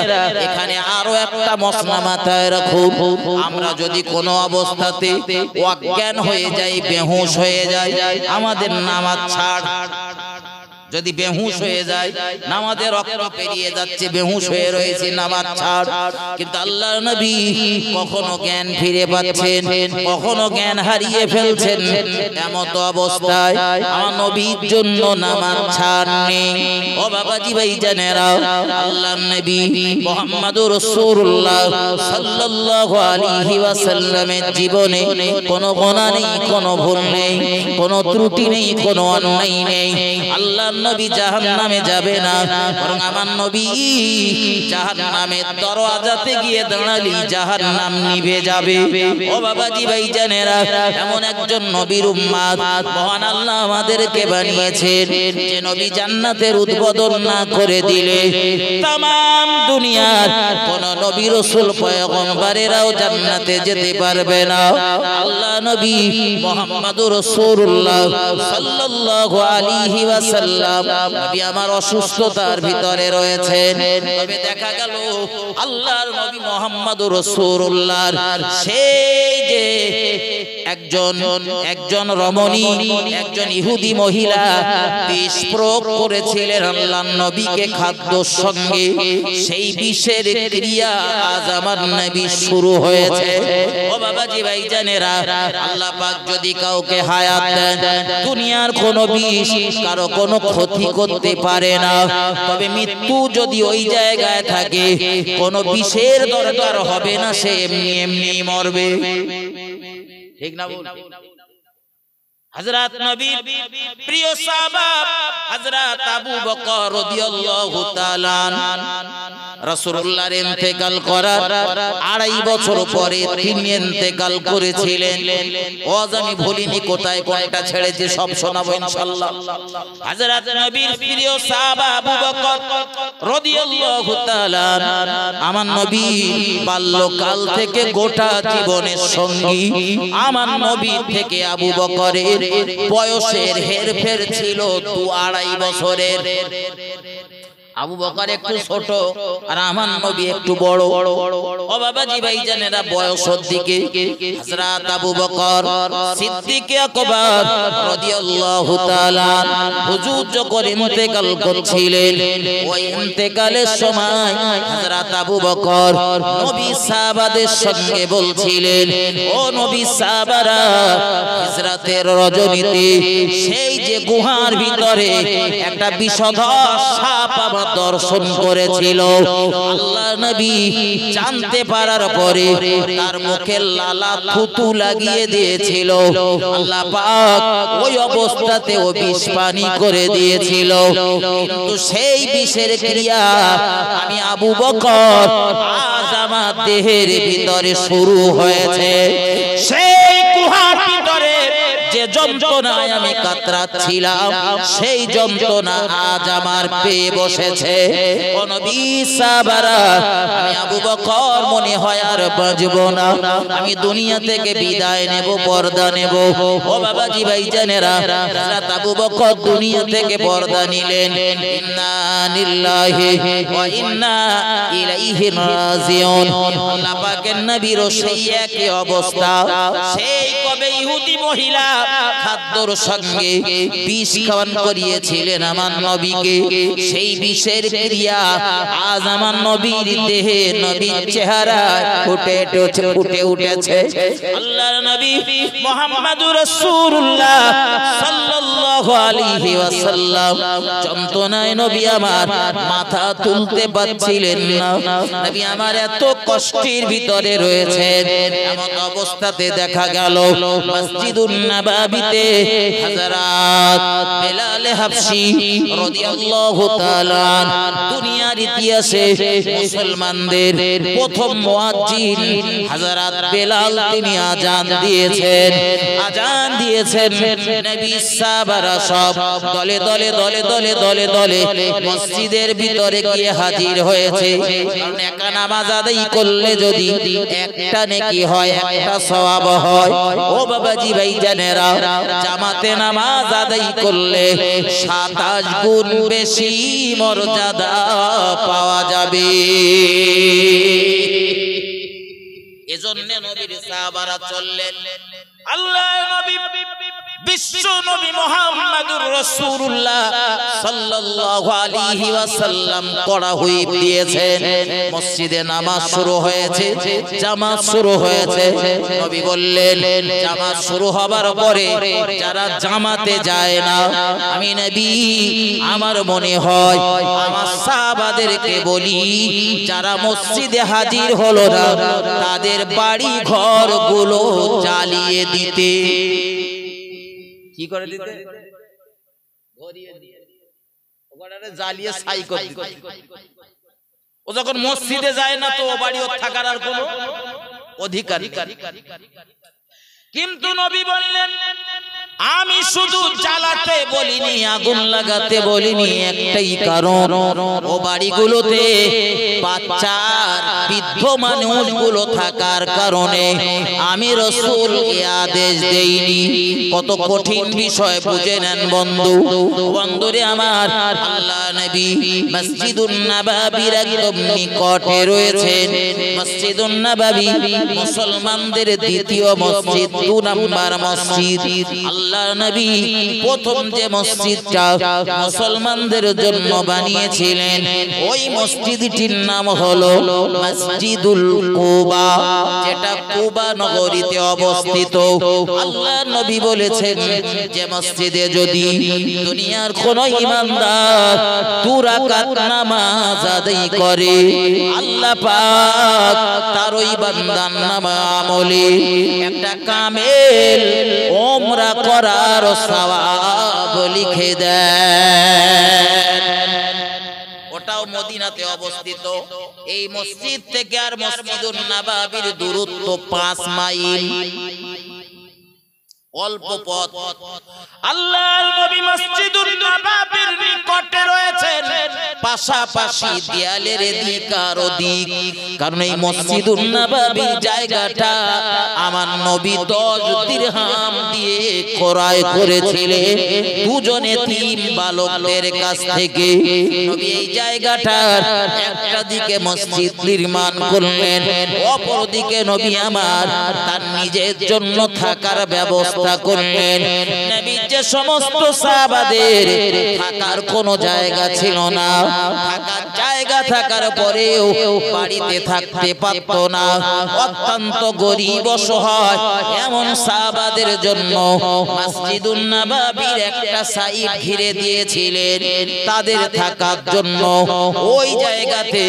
এখানে আরো একটা মশলা মাথায় রাখুন। আমরা যদি কোনো অবস্থাতে অজ্ঞান হয়ে যাই, বেহুশ হয়ে যাই, আমাদের নামাজ ছাড়। যদি বেহুশ হয়ে যায়, নামাজে রক্ত পেরিয়ে যাচ্ছে, বেহুশ হয়ে রয়েছে, নামাজ ছাড়। কিন্তু আল্লাহর নবী কখনো জ্ঞান ফিরে পাচ্ছেন, কখনো জ্ঞান হারিয়ে ফেলছেন, এমত অবস্থায় আমার নবীর জন্য নামাজ ছাড় নেই। ও বাবাজি ভাইজানেরা, আল্লাহর নবী মুহাম্মদুর রাসূলুল্লাহ সাল্লাল্লাহু আলাইহি ওয়াসাল্লামের জীবনে কোনো গুনাহ নেই, কোনো ভুল নেই, কোনো ত্রুটি নেই, কোনো অন্যায় নেই। আল্লাহর নবী জাহান্নামে যাবে না, বরং আমার নবী জাহান্নামের দরওয়াজাতে গিয়ে দাঁড়ালি জাহান্নাম নিভে যাবে। ও বাবাজি ভাইজানেরা, এমন একজন নবীর উম্মত মহান আল্লাহ আমাদেরকে বানিয়েছেন, যে নবী জান্নাতের উদ্বোধন না করে দিলে তাম দুনিয়ার কোন নবী রাসূল পয়গম্বরেরাও জান্নাতে যেতে পারবে না। আল্লাহ নবী মুহাম্মদুর রাসূলুল্লাহ সাল্লাল্লাহু আলাইহি ওয়াসাল্লাম নবী আমার অসুস্থতার ভিতরে রয়েছেন, তবে দেখা গেল আল্লাহর নবী মুহাম্মদুর রাসূলুল্লাহর সেই যে একজন রমণী, একজন ইহুদি মহিলা বিষ প্রয়োগ করেছিলেন আল্লাহর নবীকে খাদ্যর সঙ্গে, সেই বিষের ক্রিয়া আজ আমার নবী শুরু হয়েছে। ও বাবাজি ভাইজানেরা, আল্লাহ পাক যদি কাউকে হায়াত দেন, দুনিয়ার কোনো বিষ কারো কোনো ক্ষতি করতে পারে না, তবে মৃত্যু যদি ওই জায়গায় থাকে কোনো বিষের দরকার হবে না, সে এমনি এমনি মরবে। ঠিক না বল? হযরত নবীর প্রিয় সাহাবা হযরত আবু বকর রাদিয়াল্লাহু তাআলা রাসূলুল্লাহর ইন্তেকাল করার 2.5 বছর পরে তিনি ইন্তেকাল করেছিলেন। ওয়াজ আমি ভুলিনি, কোথায় কোনটা ছেড়েছি সব শোনাবো ইনশাআল্লাহ। হযরত নবীর প্রিয় সাহাবা আবু বকর রাদিয়াল্লাহু তাআলা আমার নবী বাল্যকাল থেকে গোটা জীবনের সঙ্গী। আমার নবী থেকে আবু বকরের বয়সের হেরফের ছিল 2.5 বছরের। আবু বকর একটু ছোট আর আমার নবী একটু বড়। ও বাবাজি ভাইজানেরা, বয়সের দিকে হযরত আবু বকর সিদ্দিক আকবর রাদিয়াল্লাহু তাআলা হুজুর যখন ইন্তেকাল করছিলেন, ওই ইন্তেকালের সময় হযরত আবু বকর নবী সাহাবাদের সঙ্গে বলছিলেন, ও নবী সাহাবারা, হিজরতের রজনীতে সেই যে গুহার ভিতরে একটা বিষধর সাপ দর্শন করেছিল, আল্লাহ নবী জানতে পারার পরে তার মুখে লালা থুতু লাগিয়ে দিয়েছিল। আল্লাহ পাক ওই অবস্থাতে ও বিষ পানি করে দিয়েছিল, কিন্তু সেই বিষের ক্রিয়া আমি আবু বকর আজ আমার দেহের ভিতরে শুরু হয়েছে। সেই গুহার ভিতরে যে যন্ত্রণায় আমি কাতরাচ্ছিলাম, সেই যন্ত্রণা আজ আমার পেয়ে বসেছে। ও নবী সাহাবারা, আমি আবু বকর মনে হয় আর বাঁচব না, আমি দুনিয়া থেকে বিদায় নেব, পর্দা নেব। ও বাবাজি ভাইজানেরা, হযরত আবু বকর দুনিয়া থেকে পর্দা নিলেন। ইন্না লিল্লাহি ওয়া ইন্না ইলাইহি রাজিউন। আল্লাহ পাকের নবীর সেই একই অবস্থা। সেই কবে ইহুদি মহিলা খাদ্যর সঙ্গে বিষ খাওয়ান করিয়েছিলেন আমার নবীকে, সেই বিষের ক্রিয়া আজ আমার নবীর দেহে, নবীর চেহারা ফুটে উঠেছে। আল্লাহর নবী মুহাম্মদুর রাসূলুল্লাহ সাল্লাল্লাহু আলাইহি ওয়াসাল্লাম যন্ত্রণায় নবী আমার মাথা তুলতে পারছিলেন না। নবী আমার এত কষ্টের ভিতরে রয়েছেন, এমন অবস্থাতে দেখা গেল মসজিদুন নববীতে হযরত বেলাল হাবশী রাদিয়াল্লাহু তাআলা দুনিয়ার ইতিহাসে মুসলমানদের প্রথম মুয়াজ্জিন হযরত বেলাল, তিনি আযান দিয়েছেন। আযান দিয়েছেন, নবী সাহাবারা সব দলে দলে দলে দলে দলে দলে মসজিদের ভিতরে গিয়ে হাজির হয়েছে। কারণ একা নামাজ আদায় করলে যদি একটা নেকি হয়, একটা সওয়াব হয়। ও বাবাজি ভাইজানেরা, জামাতে নামাজ আদায় করলে 27 গুণ বেশি মর্যাদা পাওয়া যাবে। এজন্য নবীর সাহাবারা চললেন। আল্লাহ নবী বিশ্ব নবী মুহাম্মদুর রাসূলুল্লাহ সাল্লাল্লাহু আলাইহি ওয়াসাল্লাম তারাউই দিয়েছেন। মসজিদে নামাজ শুরু হয়েছে, জামাত শুরু হয়েছে। নবী বললেন জামাত শুরু হবার পরে যারা জামাতে যায় না, আমি নবী আমার মনে হয় আমার সাহাবাদেরকে বলি যারা মসজিদে হাজির হলো না তাদের বাড়ি ঘরগুলো জ্বালিয়ে দিতে। কি করে দিতে? ধরিয়ে দিয়ে ওখানে জ্বালিয়ে ছাই করে দিতে। ও যখন মসজিদে যায় না তো ও বাড়ি ওর থাকার আর কোনো অধিকার নেই। কিন্তু নবী বললেন আমি শুধু জ্বালাতে বলিনি, আগুন লাগাতে বলিনি, একটাই কারণ ও বাড়িগুলোতে বাচ্চার বৃদ্ধ মানুষগুলো থাকার কারণে আমি রাসূল এই আদেশ দেইনি। কত কঠিন বিষয় বুঝে নেন বন্ধু। বন্ধুরে আমার, আল্লাহ নবী মসজিদুন নববীর একদম নিকটে রয়েছেন। মসজিদুন নববী মুসলমানদের দ্বিতীয় মসজিদ, 2 নম্বর মসজিদ। আল্লাহ নবী প্রথম যে মসজিদটা মুসলমানদের জন্য বানিয়েছিলেন ওই মসজিদটির নাম হলো মসজিদুল কুবা, যেটা কুবা নগরীতে অবস্থিত। আল্লাহ নবী বলেছেন যে মসজিদে যদি দুনিয়ার কোন ইমানদার 2 রাকাত নামাজ আদায় করে আল্লাহ পাক তার ওই বান্দার আমলে একটা কামেল উমরা করার সওয়াব লিখে দেন। ওটাও মদিনাতে অবস্থিত। এই মসজিদ থেকে আর মসজিদুন নববীর দূরত্ব 5 মাইল, অল্প পথ। আল্লাহর নবী মসজিদুন নববীর নিকটে রয়েছেন, পাশাপাশি দেয়ালের এদিক আর ওদিক। কারণ এই মসজিদুন নববীর জায়গাটা আমার নবী 10 দিরহাম দিয়ে ক্রয় করেছিলেন 2 জন এতিম বালকদের কাছ থেকে। নবী এই জায়গাটার একটা দিকে মসজিদ নির্মাণ করলেন, অপর দিকে নবী আমার তার নিজের জন্য থাকার ব্যবস্থা করলেন। নবীর যে সমস্ত সাহাবাদের থাকার কোনো জায়গা ছিল না, থাকার জায়গা থাকার পরেও বাড়িতে থাকতে পারত না, অত্যন্ত গরিব অসহায় এমন সাহাবাদের জন্য মসজিদুন নববীর একটা সাইড ঘিরে দিয়েছিলেন তাদের থাকার জন্য। ওই জায়গাতে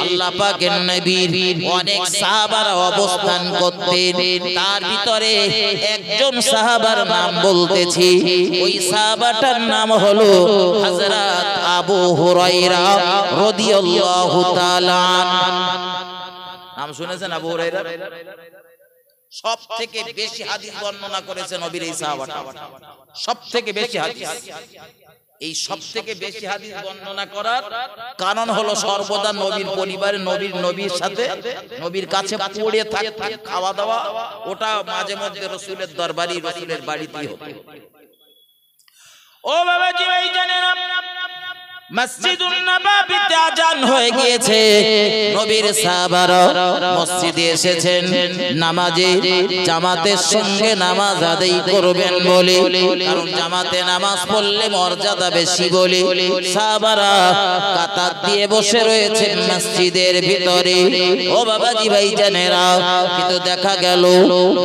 আল্লাহ পাকের নবীর অনেক সাহাবারা অবস্থান করতেন। তার ভিতরে একজন সাহাবার নাম বলতেছি, ওই সাহাবাটার নাম হলো হযরত আবু হুরায়রা রাদিয়াল্লাহু তাআলা। নাম শুনেছেন আবু হুরায়রা? সবথেকে বেশি হাদিস বর্ণনা করেছেন নবীর এই সাহাবাটা, সবথেকে বেশি হাদিস। এই সবথেকে বেশি হাদিস বর্ণনা করার কারণ হলো সর্বদা নবীর পরিবারে নবীর সাথে নবীর কাছে পড়ে থাকতে, খাওয়া দাওয়া ওটা মাঝে মধ্যে রাসূলের দরবারি, রাসূলের বাড়িতেই হতো। ও বাবাজি ভাই জানেন, মসজিদুন নববীতে আজান হয়ে গিয়েছে। নবীর সাহাবারা মসজিদে এসেছেন নামাজে, জামাতের সঙ্গে নামাজ আদায় করবেন বলে। কারণ জামাতে নামাজ পড়লে মর্যাদা বেশি বলে সাহাবারা কাতার দিয়ে বসে রয়েছেন মসজিদের ভিতরে। ও বাবাজি ভাই জানেরা, কিন্তু দেখা গেল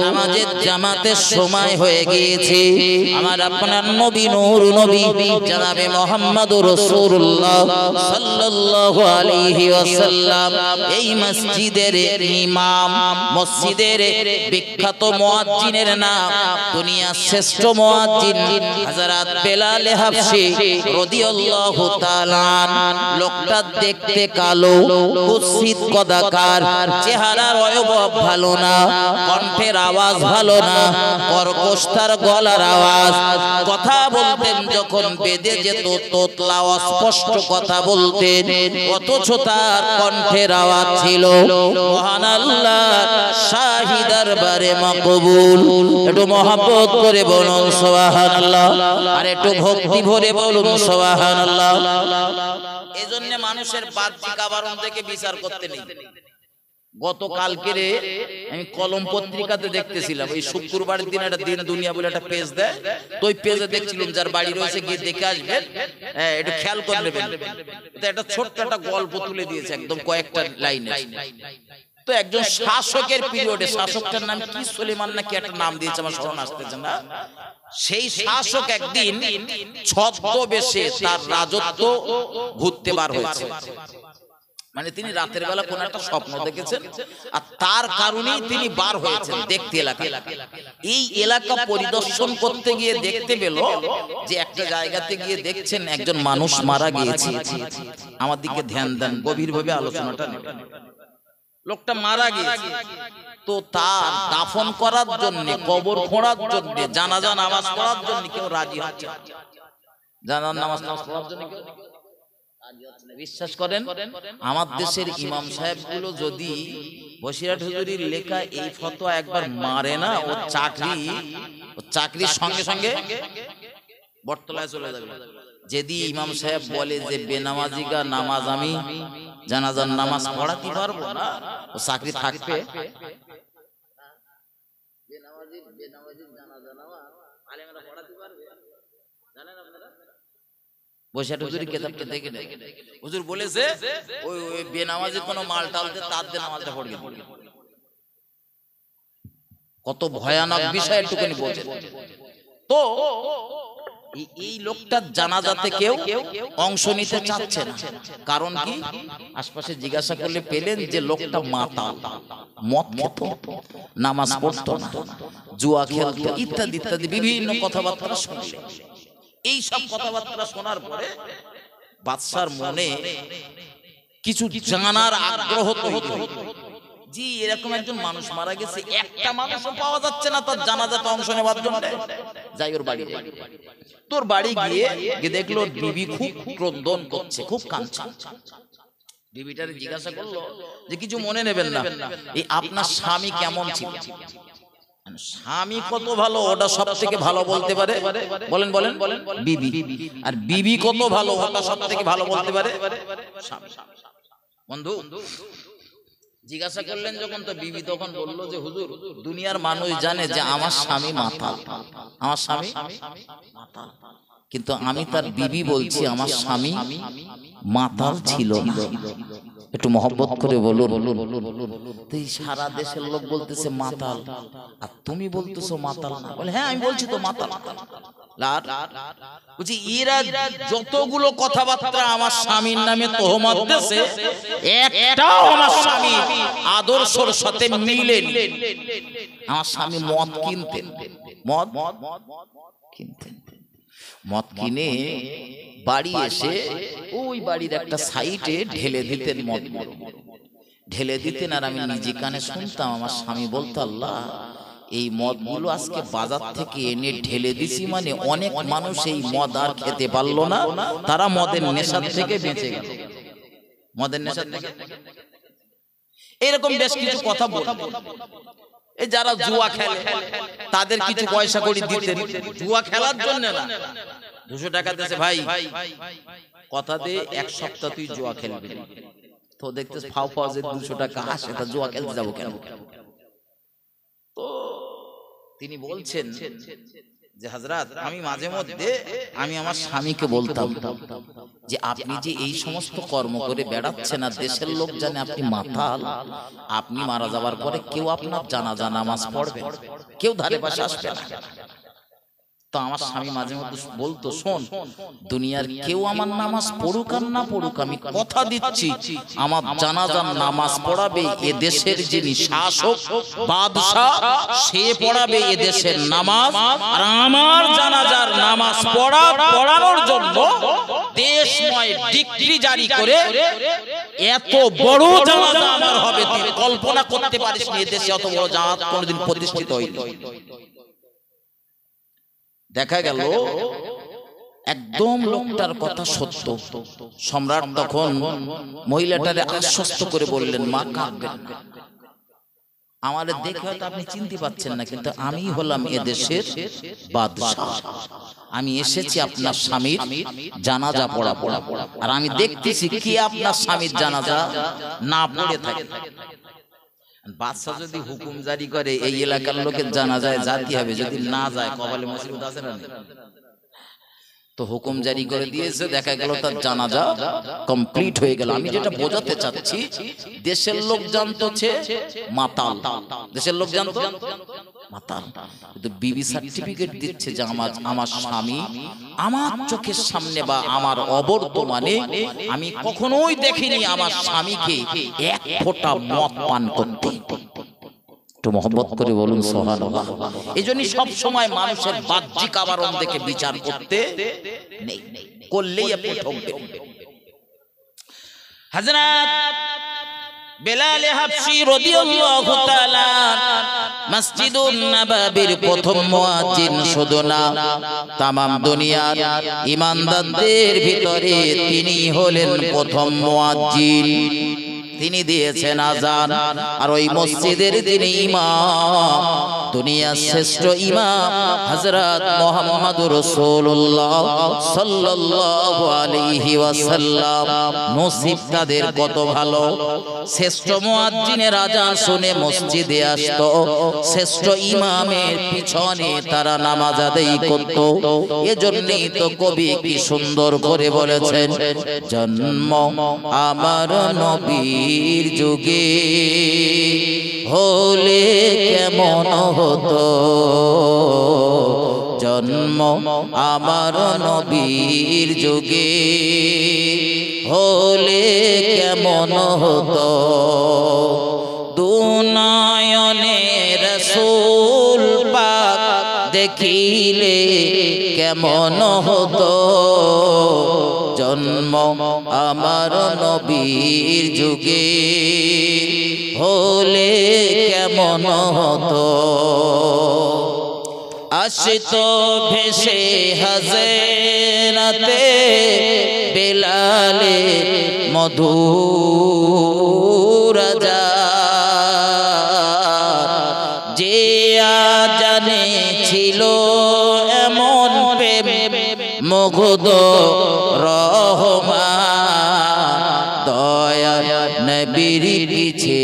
নামাজের জামাতের সময় হয়ে গিয়েছে। আমার আপনার নবী নূর নবী জনাবে মুহাম্মদুর রাসূল সাল্লাল্লাহু আলাইহি ওয়াসাল্লাম এই মসজিদের ইমাম, মসজিদের বিখ্যাত মুয়াজ্জিনের নাম দুনিয়ার শ্রেষ্ঠ মুয়াজ্জিন হযরত বেলাল হাবশী রাদিয়াল্লাহু তাআলা। লোকটা দেখতে কালো, কুৎসিত কদাকার, চেহারার অবয়ব ভালো না, কণ্ঠের আওয়াজ ভালো না, কর্কশতার গলার আওয়াজ। কথা বলতেন যখন বেদে যেত তোতলা স্পষ্ট কথা বলতেন, অথচ তার কণ্ঠের আওয়াজ ছিল মহান আল্লাহর শাহী দরবারে মকবুল। একটু মহব্বত করে বলুন সুবহানাল্লাহ, আর একটু ভক্তি ভরে বলুন সুবহানাল্লাহ। এজন্য মানুষের বাহ্যিক আবরণ থেকে বিচার করতে নেই। গতকালকে আমি কলম পত্রিকাতে দেখতেছিলাম, এই শুক্রবারের দিন একটা দিন দুনিয়া বলে একটা পেজ দেয়, তো ওই পেজে দেখছিলাম যার বাড়ি রয়েছে গিয়ে দেখে আসবেন, হ্যাঁ একটু খেয়াল করে নেবেন। একটা ছোট্ট একটা গল্প তুলে দিয়েছে একদম কয়েকটা লাইনে। তো একজন শাসকের পিরিয়ডে, শাসকটার নাম কি সুলেমান নাকি একটা নাম দিয়েছে, আমার স্মরণ আসতেছে না, সেই শাসক একদিন ছদ্মবেশে তার রাজত্ব ঘুরতে বার হয়েছে। মানে তিনি রাতের বেলা কোন একটা স্বপ্ন দেখেছেন আর তার কারণেই তিনি বার হয়েছেন দেখতে এলাকা। এই এলাকা পরিদর্শন করতে গিয়ে দেখতে পেল যে একটা জায়গাতে গিয়ে দেখছেন একজন মানুষ মারা গিয়েছে। আমার দিকে ধ্যান দেন, গভীরভাবে আলোচনাটা নেবেন। লোকটা মারা গিয়েছে, তো তার দাফন করার জন্য, কবর খোঁড়ার জন্য, জানাজা নামাজ পড়ার জন্য কেউ রাজি হচ্ছে না। জানাজার নামাজ পড়ার জন্য কেউ বিশ্বাস করেন আমার দেশের ইমাম সাহেব গুলো যদি বসিরহাট হুজুরির লেখা এই ফতোয়া একবার মারে না, ও চাকরির সঙ্গে সঙ্গে বটতলায় চলে যাবে। যদি ইমাম সাহেব বলে যে বেনামাজিগা নামাজ আমি জানাজার নামাজ পড়াতে পারবো না, ও চাকরি থাকবে। হুজুর বলেছে ওই বেনামাজি কোনো মাল টালতে তার দিয়ে নামাজটা পড়বে। কত ভয়ানক বিষয় একটুখানি বলছে। তো এই লোকটার জানাজাতে কেউ অংশ নিতে চাচ্ছে না, কারণ কি? আশপাশে জিজ্ঞাসা করলে পেলেন যে লোকটা মাতাল, মদ খেত, নামাজ পড়তো না, জুয়া খেলতো, ইত্যাদি ইত্যাদি বিভিন্ন কথাবার্তা শুনলেন। এই সব কথাবার্তা শোনার পরে বাদশার মনে কিছু জানার আগ্রহ তৈরি হলো। জি এরকম একজন মানুষ মারা গেছে, একটা মানুষও পাওয়া যাচ্ছে না তার জানাজাতে অংশ নেওয়ার জন্য। যাই ওর বাড়ি, তোর বাড়ি গিয়ে দেখলো বিবি খুব ক্রন্দন করছে, খুব কাঁদছে। বিবিটারে জিজ্ঞাসা করলো যে কিছু মনে নেবেন না, এই আপনার স্বামী কেমন ছিল? স্বামী কত ভালো ওটা সব থেকে ভালো বলতে পারে, বলেন বলেন বিবি। আর বিবি কত ভালো ওটা সব থেকে ভালো বলতে পারে বন্ধু। জিজ্ঞাসা করলেন যখন, তো বিবি তখন বললো যে হুজুর দুনিয়ার মানুষ জানে যে আমার স্বামী মাতাল, আমার স্বামী মাতাল, কিন্তু আমি তার বিবি বলছি আমার স্বামী মাতাল ছিল না। একটু মহব্বত করে বলুন। সারা দেশের লোক বলতেছে মাতাল, আর তুমি বলতেছো মাতাল না। বলে হ্যাঁ আমি বলছি তো মাতাল। বলছি এরা যতগুলো কথাবার্তা আমার স্বামীর নামে তোহমত দিয়েছে, একটাও আমার স্বামী আদর্শের সাথে মিলেনি। আমার স্বামী মদ কিনতেন, মদ কিনতেন, মদ কিনে বাড়ি এসে ওই বাড়ির একটা সাইডে ঢেলে দিতেন, মদ ঢেলে দিতেন। আর আমি নিজে কানে শুনতাম, আমার স্বামী বলতো আল্লাহ এই মদগুলো আজকে বাজার থেকে এনে ঢেলে দিছি, মানে অনেক মানুষ এই মদ আর খেতে পারলো না, তারা মদের নেশার থেকে বেঁচে গেল, মদের নেশার থেকে। এরকম বেশ কিছু কথা বলতো। এই যারা জুয়া খেলে তাদের কিছু পয়সা করে দিতেন, জুয়া খেলার জন্য না, 200 টাকা দিয়েছে ভাই, কথা দিয়ে এক সপ্তাহ তুই জুয়া খেলবি। তো দেখতে ফাও ফাও যে 200 টাকা আসে, তা জুয়া খেলতে যাবো কেন? তো তিনি বলছেন যে হযরত আমি মাঝে মধ্যে আমি আমার স্বামীকে বলতাম যে আপনি যে এই সমস্ত কর্ম করে বেড়াচ্ছেন, আর দেশের লোক জানে আপনি মাতাল, আপনি মারা যাওয়ার পরে কেউ আপনার জানাজা নামাজ পড়বে, কেউ ধারে পাশে আসবে না। তো আমার স্বামী মাঝে মধ্যে বলতো শোন, দুনিয়ার কেউ আমার নামাজ পড়ুক আর না পড়ুক, আমি কথা দিচ্ছি আমার জানাজার নামাজ পড়াবে এ দেশের যিনি শাসক বাদশা, সে পড়াবে এ দেশের নামাজ। আর আমার জানাজার নামাজ পড়ানোর জন্য দেশময় ডিক্রি জারি করে এত বড় জানাজা আমার হবে, তুই কল্পনা করতে পারিস না, এ দেশে এত বড় জানাজা কোনোদিন প্রতিষ্ঠিত হয়নি। দেখা গেল একদম লোকটার কথা সত্য। সম্রাট তখন মহিলাটারে আশ্বস্ত করে বললেন, মা কাঁদবেন না, আমাদের দেখে হয়তো আপনি চিনতে পারছেন না, কিন্তু আমি হলাম এদেশের বাদশা, আমি এসেছি আপনার স্বামীর জানাজা পড়া, আর আমি দেখতেছি কি আপনার স্বামীর জানাজা না পড়ে থাকে। বাদশা যদি হুকুম জারি করে এই এলাকার লোকের জানা যায় জাতি হবে, যদি না যায় কপালে মুসিবত আছে না। তো হুকুম জারি করে দিয়েছে, দেখা গেল তার জানাজা কমপ্লিট হয়ে গেল। আমি যেটা বোঝাতে চাচ্ছি, দেশের লোক জানতো মাতাল, দেশের লোক জানতো মাতাল, কিন্তু বিবি সার্টিফিকেট দিচ্ছে যে আমার স্বামী আমার চোখের সামনে বা আমার অবর্তমানে আমি কখনোই দেখিনি আমার স্বামীকে এক ফোঁটা মদ পান করতে। একটু মহব্বত করে বলুন সুবহানাল্লাহ। এইজন্যই সব সময় মানুষের বাহ্যিক আবরণ দেখে বিচার করতে নেই, করলেই আপনি ঠকবেন। হযরত বেলাল হাবশী রাদিয়াল্লাহু তাআলা মসজিদুন নববীর প্রথম মুয়াজ্জিন শুধু না, তামাম দুনিয়ার ঈমানদারদের ভিতরে তিনি হলেন প্রথম মুয়াজ্জিন। তিনি দিয়েছেন আযান, আর ওই মসজিদের যিনি ইমাম, দুনিয়ার শ্রেষ্ঠ ইমাম হযরত মুহাম্মদুর রাসূলুল্লাহ সাল্লাল্লাহু আলাইহি ওয়াসাল্লাম। নসিব তাদের কত ভালো, শ্রেষ্ঠ মুয়াজ্জিনের আযান শুনে মসজিদে আসতো, শ্রেষ্ঠ ইমামের পিছনে তারা নামাজ আদায় করত। এজন্যই তো কবি কি সুন্দর করে বলেছেন, জন্ম আমার নবীর যুগে হলে কেমন হতো, জন্ম আমার নবীর যুগে হলে কেমন হতো, দুনয়নে রাসূল পাক দেখিলে কেমন হতো, জন্ম আমার নবীর যুগে হলে কেমন হতো। আসতো ভেসে হযরতে বেলালে মধুর আযান, যে আযানে ছিল এমন প্রেম মুগ্ধ রহমান, দয়ার নবীর পিছে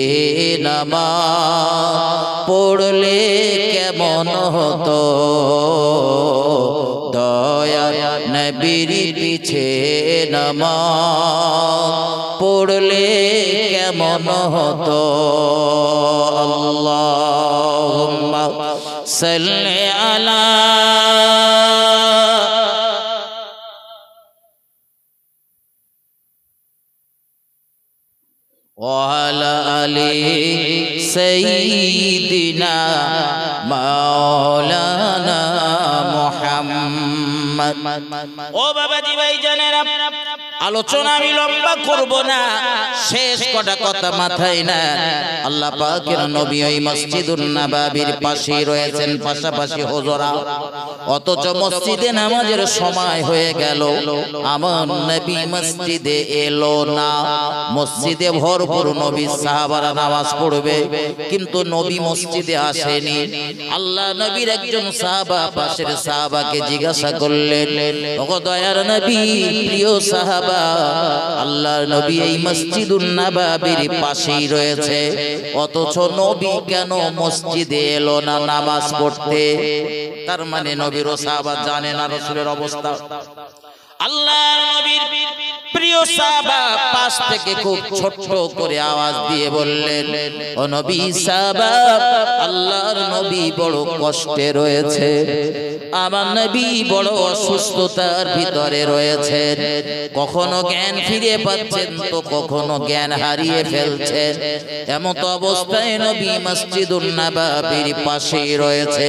নামাজ পড়লে কেমন হতো, দয়ার নবীর পিছে নামাজ পড়লে কেমন হতো। আল্লাহুম্মা সাল্লি আলা ওয়ালা আলি সাইয়্যিদিনা মাওলানা মুহাম্মদ। ও বাবাজি ভাইজানেরা, আলোচনা আমি লম্বা করব না, শেষ কটা কথা মাথায় না। আল্লাহ পাকের নবী ওই মসজিদুন নববীর পাশে রয়েছেন, পাশাপাশি হুজুরা, অথচ মসজিদে নামাজের সময় হয়ে গেল, আমার নবী মসজিদে এলো না। মসজিদে ভরপুর নবী সাহাবারা নামাজ পড়বে, কিন্তু নবী মসজিদে আসেনি। আল্লাহ নবীর একজন সাহাবা পাশের সাহাবাকে জিজ্ঞাসা করলেন, ওগো দয়ার নবী, প্রিয় সাহাবা, আল্লাহর নবী এই মসজিদুন নববীর পাশেই রয়েছে, অথচ নবী কেন মসজিদে এলো না নামাজ পড়তে? তার মানে নবীর সাহাবা জানে না রাসূলের অবস্থা। আল্লাহর নবীর প্রিয় সাহাবা পাশ থেকে খুব ছোট্ট করে আওয়াজ দিয়ে বললেন, ও নবী সাহাবা, আল্লাহর নবী বড় কষ্টে রয়েছে, আমার নবী বড় অসুস্থতার ভিতরে রয়েছেন, কখনো জ্ঞান ফিরে পাচ্ছেন তো কখনো জ্ঞান হারিয়ে ফেলছেন। এমত অবস্থায় নবী মসজিদুন নববীর পাশেই রয়েছে,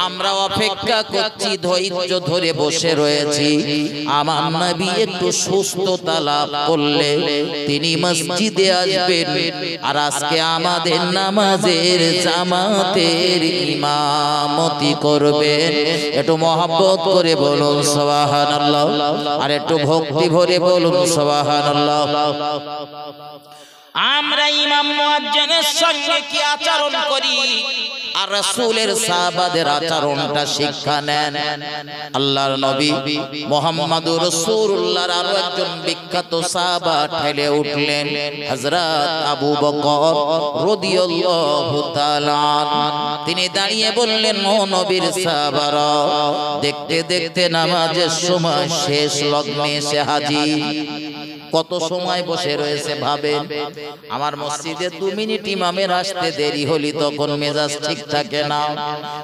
আমরা অপেক্ষা করছি, ধৈর্য ধরে বসে রয়েছি, আমার নবী একটু সুস্থতা লাভ করলে তিনি মসজিদে আসবেন, আর আজকে আমাদের নামাজের জামাতের ইমামতি করবেন। একটু মহব্বত করে বলুন সুবহানাল্লাহ, আর একটু ভক্তি ভরে বলুন সুবহানাল্লাহ। আমরা ইমাম মুয়াজ্জিনের সঙ্গে কি আচরণ করি আর রাসূলের সাহাবাদের আচরণটা শিক্ষা নেন। আল্লাহর নবী মুহাম্মদুর রাসূলুল্লাহর আরো একজন বিখ্যাত সাহাবা ঠেলে উঠলেন, হযরত আবু বকর রাদিয়াল্লাহু তাআলা। তিনি দাঁড়িয়ে বললেন, ও নবীর সাহাবারা, দেখতে দেখতে নামাজের সময় শেষ লগ্নে এসে হাজির। কত সময় বসে রয়েছে ভাবেন। আমার মসজিদে 2 মিনিট ইমামের আসতে দেরি হলি তখন মেজাজ ঠিক থাকে না,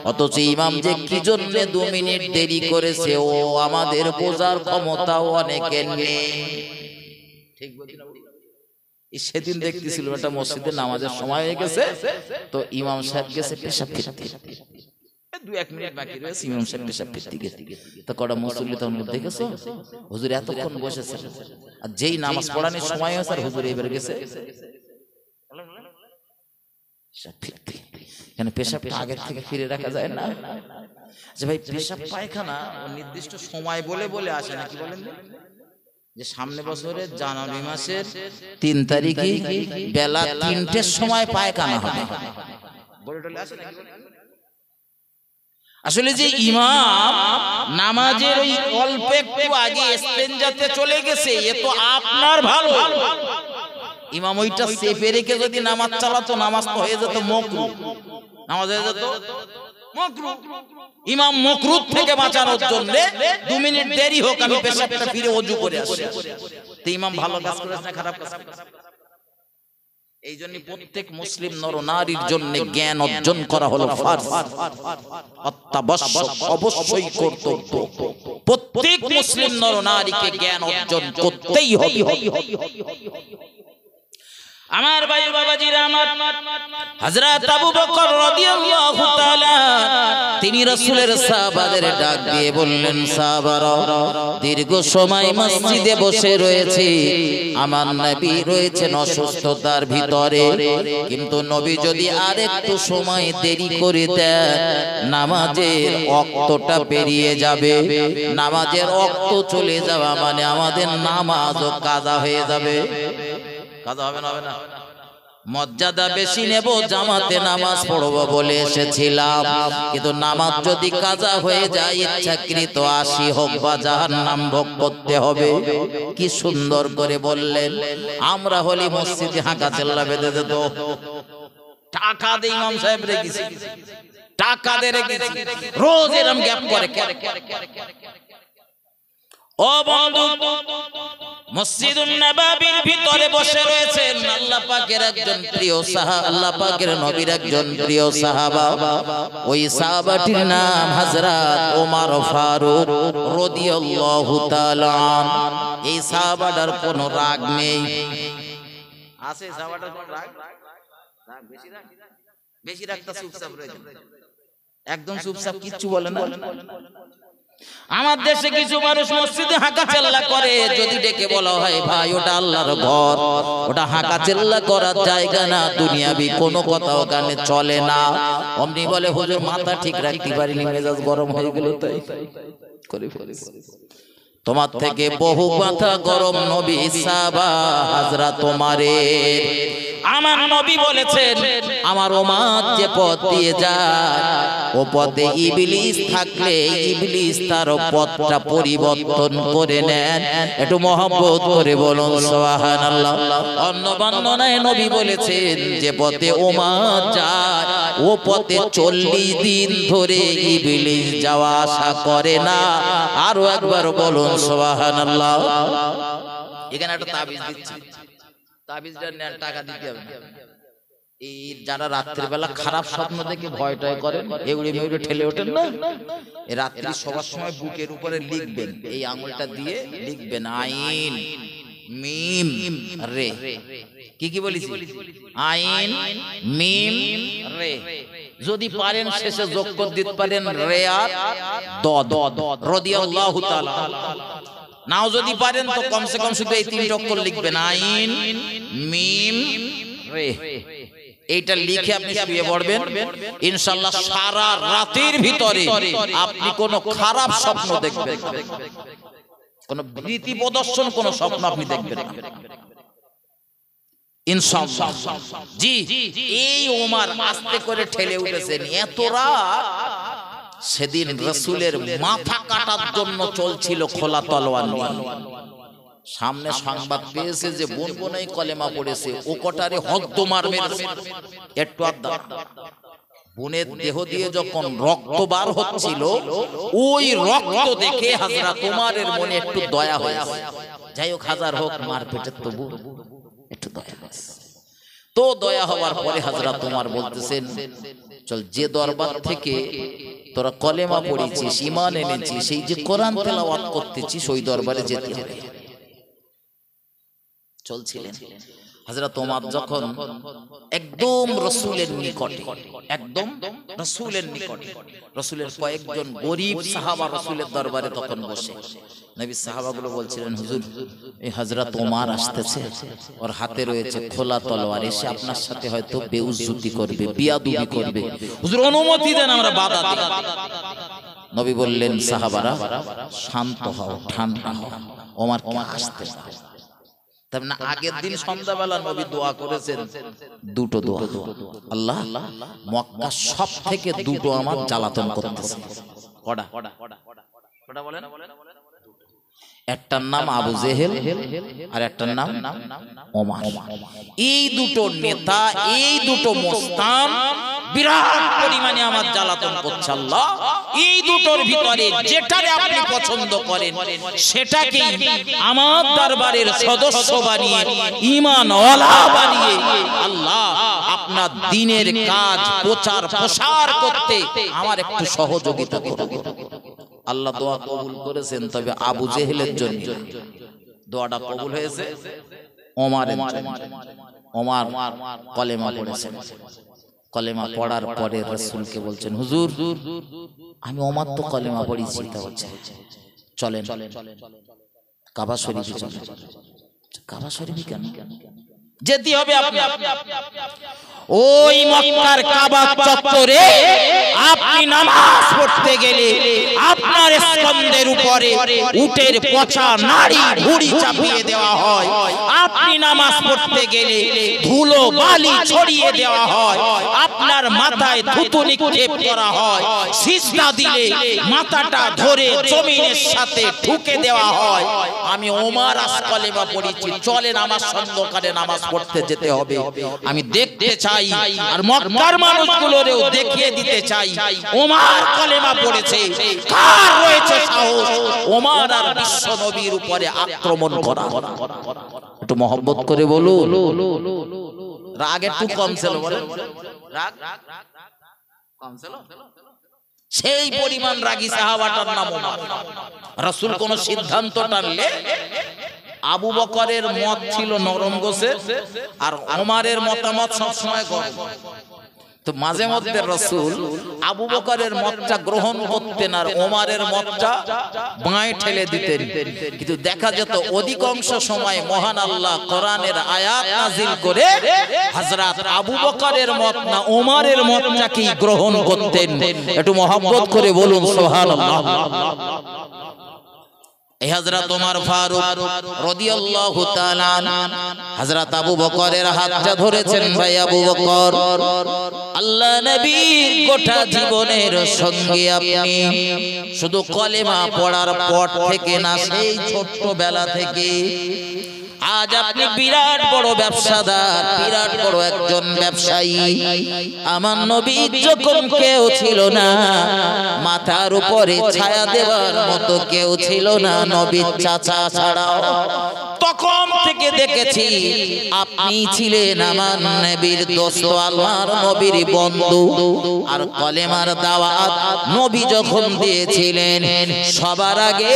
অথচ ইমাম যে কি জন্য 2 মিনিট দেরি করেছে ও আমাদের বোঝার ক্ষমতাও অনেকের নেই। ঠিক বলছি না? সেদিন দেখতেছিল একটা মসজিদে নামাজের সময় হয়ে গেছে, তো ইমাম সাহেব গেছে পেশাব ফিরতে, 2-1 মিনিট বাকি রয়েছে, ইমাম সাহেব পেশাব ফিরতে গেছে। তো কটা মুসল্লি তখন দেখেছো হুজুর এতক্ষণ বসেছে, আর যেই নামাজ পড়ানোর সময় হয়েছে আর হুজুর এবার গেছে পেশাব ফিরতে। কেন পেশাবটা আগের থেকে ফিরে রাখা যায় না? যে ভাই পেশাব পায়খানা নির্দিষ্ট সময় বলে বলে আসে না, কি বলেন যে সামনে বছরের জানুয়ারি মাসের 3 তারিখে বেলা 3টের সময় পায়খানা হবে, বলে টলে আসে না? আসলে যে ইমাম নামাজের ওই অল্প একটু আগে ইস্তেঞ্জাতে চলে গেছে, এ তো আপনার ভালো। ইমাম ওইটা চেপে রেখে যদি নামাজ চালাতো, নামাজ তো হয়ে যেত মাকরুহ, নামাজ হয়ে যেত মাকরুহ। ইমাম মাকরুহ থেকে বাঁচানোর জন্য 2 মিনিট দেরি হোক, আমি পেশাবটা ফিরে ওযু করে আসি। তো ইমাম ভালো কাজ করেছে না খারাপ কাজ করেছে? এই জন্য প্রত্যেক মুসলিম নর নারীর জন্য জ্ঞান অর্জন করা হলো ফরজ, অত্যাবশ্যক, অবশ্যই কর্তব্য। প্রত্যেক মুসলিম নর নারীকে জ্ঞান অর্জন করতেই হবে। আমার ভাই বাবাজিরা, আমার হযরত আবু বকর রাদিয়াল্লাহু তাআলা তিনি রাসূলের সাহাবাদের ডাক দিয়ে বললেন, সাহাবারা, দীর্ঘ সময় মসজিদে বসে রয়েছে, আমার নবী রয়েছেন অসুস্থতার ভিতরে, কিন্তু নবী যদি আরেকটু সময় দেরি করে দেন নামাজের ওয়াক্তটা পেরিয়ে যাবে। নামাজের ওয়াক্ত চলে যাওয়া মানে আমাদের নামাজও কাজা হয়ে যাবে। কাজা হবে না? হবে না? মর্যাদা বেশি নেব, জামাতে নামাজ পড়বো বলে এসেছিলাম, কিন্তু নামাজ যদি কাজা হয়ে যায় ইচ্ছাকৃত 80 হোক বা জাহান্নাম ভোগ করতে হবে। কি সুন্দর করে বললেন। আমরা হলি মসজিদে হাঁকা চেল্লা বেঁধে দিত, টাকা দিয়ে ইমাম সাহেব রেখেছি, টাকা দিয়ে রেখেছি, রোজ এরকম গ্যাপ করে। ও বন্ধু, মসজিদুন নববীর ভিতরে বসে রয়েছেন আল্লাহ পাকের একজন প্রিয় সাহাবা, আল্লাহ পাকের নবীর একজন প্রিয় সাহাবা। ওই সাহাবাটির নাম হযরত ওমর ফারুক রাদিয়াল্লাহু তাআলা। এই সাহাবাটার কোনো রাগ নেই, আছে সাহাবাটার কোনো রাগ? রাগ বেশি, রাগ বেশি, রাগটা চুপচাপ রয়েছে, একদম চুপচাপ, কিচ্ছু বলে না। আমার দেশে কিছু মানুষ মসজিদে হাঁকা চেল্লা করে, যদি ডেকে বলা হয় ভাই ওটা আল্লাহর ঘর, ওটা হাঁকা চেল্লা করার জায়গা না, দুনিয়াবি কোনো কথা ওখানে চলে না, অমনি বলে হুজুর মাথা ঠিক রাখতে পারিনি, মেজাজ গরম হয়ে গেল তাই করে ফেলেছি। তোমার থেকে বহু মাথা গরম নবী সাহাবা হযরত ওমরের। আমার নবী বলেছেন, আমার ওমর যে পথ দিয়ে যায় ও পথে ইবলিস থাকলে ইবলিস তার পথটা পরিবর্তন করে নেন। একটু মহব্বত করে বলুন সুবহানাল্লাহ। অন্য বর্ণনায় নবী বলেছেন, যে পথে ওমর যায় ও পথে 40 দিন ধরে ইবলিস যাওয়া আসা করে না। আরো একবার বলুন সুবহানাল্লাহ। এখানে একটা তাবিজ দিচ্ছি, তাবিজটা নেন, টাকা দিতে হবে না। এই যারা রাত্রি বেলা খারাপ স্বপ্ন দেখে ভয় টয় করেন, এউড়ে মেউড়ে ঠেলে ওঠেন না, এই রাত্রি সবার সময় বুকের উপরে লিখবেন, এই আঙুলটা দিয়ে লিখবেন আইন মিম রে। কি কি বলিস? আইন মিম রে। যদি পারেন শেষে যোগ করে দিতে পারেন রে আর দ রাদিয়াল্লাহু তাআলা। নাও যদি পারেন তো কমসে কম শুধু এই 3 অক্ষর লিখবেন, আইন মিম রে। এইটা লিখে আপনি শুয়ে পড়বেন, ইনশাআল্লাহ সারা রাতের ভিতরে আপনি কোনো খারাপ স্বপ্ন দেখবেন, কোনো ভীতি প্রদর্শন কোনো স্বপ্ন আপনি দেখবেন না। ইনশাআল্লাহ। জি, এই ওমর আস্তে করে ঠেলে উঠেছেন। এতরা সেদিন রাসূলের মাথা কাটার জন্য চলছিল খোলা তলোয়ার নিয়ে। সামনে সংবাদ পেয়েছে যে বোন বোনাই কলেমা পড়েছে, ও কটারে হকদমার মেরেছে। একটু আদা বোনের দেহ দিয়ে যখন রক্ত বার হচ্ছিল, ওই রক্ত দেখে হযরত ওমরের মনে একটু দয়া হয়েছে। যাই হোক, হাজার হোক মারপেটের তবু একটু দয়া হয়েছে। তো দয়া হওয়ার পরে হযরত ওমর বলতেছেন, চল যে দরবার থেকে তোরা কলেমা পড়েছিস, ঈমান এনেছিস, সেই যে কোরআন তেলাওয়াত করতেছিস, ওই দরবারে যেতে হবে। চলছিলেন হযরত ওমর যখন একদম রাসূলের নিকটে, একদম রাসূলের নিকটে, রাসূলের কয়েকজন গরীব সাহাবা রাসূলের দরবারে তখন বসে, নবী সাহাবাগুলো বলছিলেন, হুজুর এই হযরত ওমর আসতেছে, ওর হাতে রয়েছে খোলা তলোয়ার, এসে আপনার সাথে হয়তো বেউজ্জতি করবে, বিয়াদবি করবে, হুজুর অনুমতি দেন, আমরা বাধা দিই। নবী বললেন, সাহাবারা শান্ত হও, ঠান্ডা হও, ওমরকে আসতে দাও। তবে না, আগের দিন সন্ধ্যাবেলা নবী দোয়া করেছেন দুটো দোয়া, আল্লাহ মক্কা সব থেকে দুটো আমার জ্বালাতন করতেছে। কটা? কটা বলেন? একটার নাম আবু জেহেল আর একটার নাম ওমর। এই দুটো নেতা, এই দুটো মোস্তান বিরাট পরিমাণে আমার জ্বালাতন করছে। আল্লাহ এই দুটোর ভিতরে যেটারে আপনি পছন্দ করেন সেটাকে আমার দরবারের সদস্য বানিয়ে, ঈমানওয়ালা বানিয়ে আল্লাহ আপনার দ্বীনের কাজ প্রচার প্রসার করতে আমার একটু সহযোগিতা করুন। আল্লাহ দোয়া কবুল করেছেন। তবে আবু জেহেলের জন্য দোয়াটা কবুল হয়েছে, ওমরের জন্য। ওমর কলেমা পড়েছেন। কলেমা পড়ার পরে রাসূলকে বলছেন, হুজুর আমি ওমর তো কলেমা পড়েছি, তা বলছে চলেন কাবা শরীফে চলেন। কাবা শরীফে কেন যেতে হবে? ওই মক্কার কাবা চত্বরে আপনি নামাজ পড়তে গেলে আপনার স্কন্ধের উপরে উটের পচা নাড়ি ভুঁড়ি চাপিয়ে দেওয়া হয়। আপনি নামাজ পড়তে গেলে ধুলো বালি ছড়িয়ে দেওয়া হয়। আপনার মাথায় থুতু নিক্ষেপ করা হয়। সিজদা দিলে মাথাটা ধরে জমিনের সাথে ঠুকে দেওয়া হয়। আমি ওমর কলেমা পড়েছি, চলেন আমার সঙ্গকারে নামাজ পড়তে যেতে হবে। আমি দেখতে চাই আর মক্কার মানুষগুলোরেও দেখিয়ে দিতে চাই ওমর কলেমা পড়েছে। কার রয়েছে সাহস ওমর আর বিশ্ব নবীর উপরে আক্রমণ করা? একটু মহব্বত করে বলুন। রাগ একটু কম ছিল, বলেন রাগ কম ছিল? সেই পরিমাণ রাগী সাহাবাটার নাম ওমর। রাসূল কোন সিদ্ধান্ত টানলে আবু বকরের মত ছিল নরম গোছে, আর ওমরের মতামত সবসময় গরম। তো মাঝে মধ্যে রাসূল আবু বকরের মতটা গ্রহণ করতেন আর ওমরের মতটা বাঁয়ে ঠেলে দিতেন। কিন্তু দেখা যেত অধিকাংশ সময় মহান আল্লাহ কোরআনের আয়াত নাযিল করে হযরত আবু বকরের মত না ওমরের মতটাকেই গ্রহণ করতেন। একটু মহব্বত করে বলুন সুবহানাল্লাহ। এই হযরত ওমর ফারুক রাদিয়াল্লাহু তাআলা হযরত আবু বকরের হাতটা ধরেছেন। ভাই আবু বকর, আল্লাহ নবীর গোটা জীবনের সঙ্গে আপনি শুধু কলেমা পড়ার পর থেকে না, সেই ছোট্টবেলা থেকে আজ আপনি বিরাট বড় ব্যবসাদার, বিরাট বড় একজন ব্যবসায়ী। আমার নবী যখন কেউ ছিল না, মাথার উপরে ছায়া দেওয়ার মতো কেউ ছিল না নবীর চাচা ছাড়াও, তখন থেকে দেখেছি আপনি ছিলেন আমার নবীর দোস্ত, আল্লাহর নবীর বন্ধু। আর কলেমার দাওয়াত নবী যখন দিয়েছিলেন, সবার আগে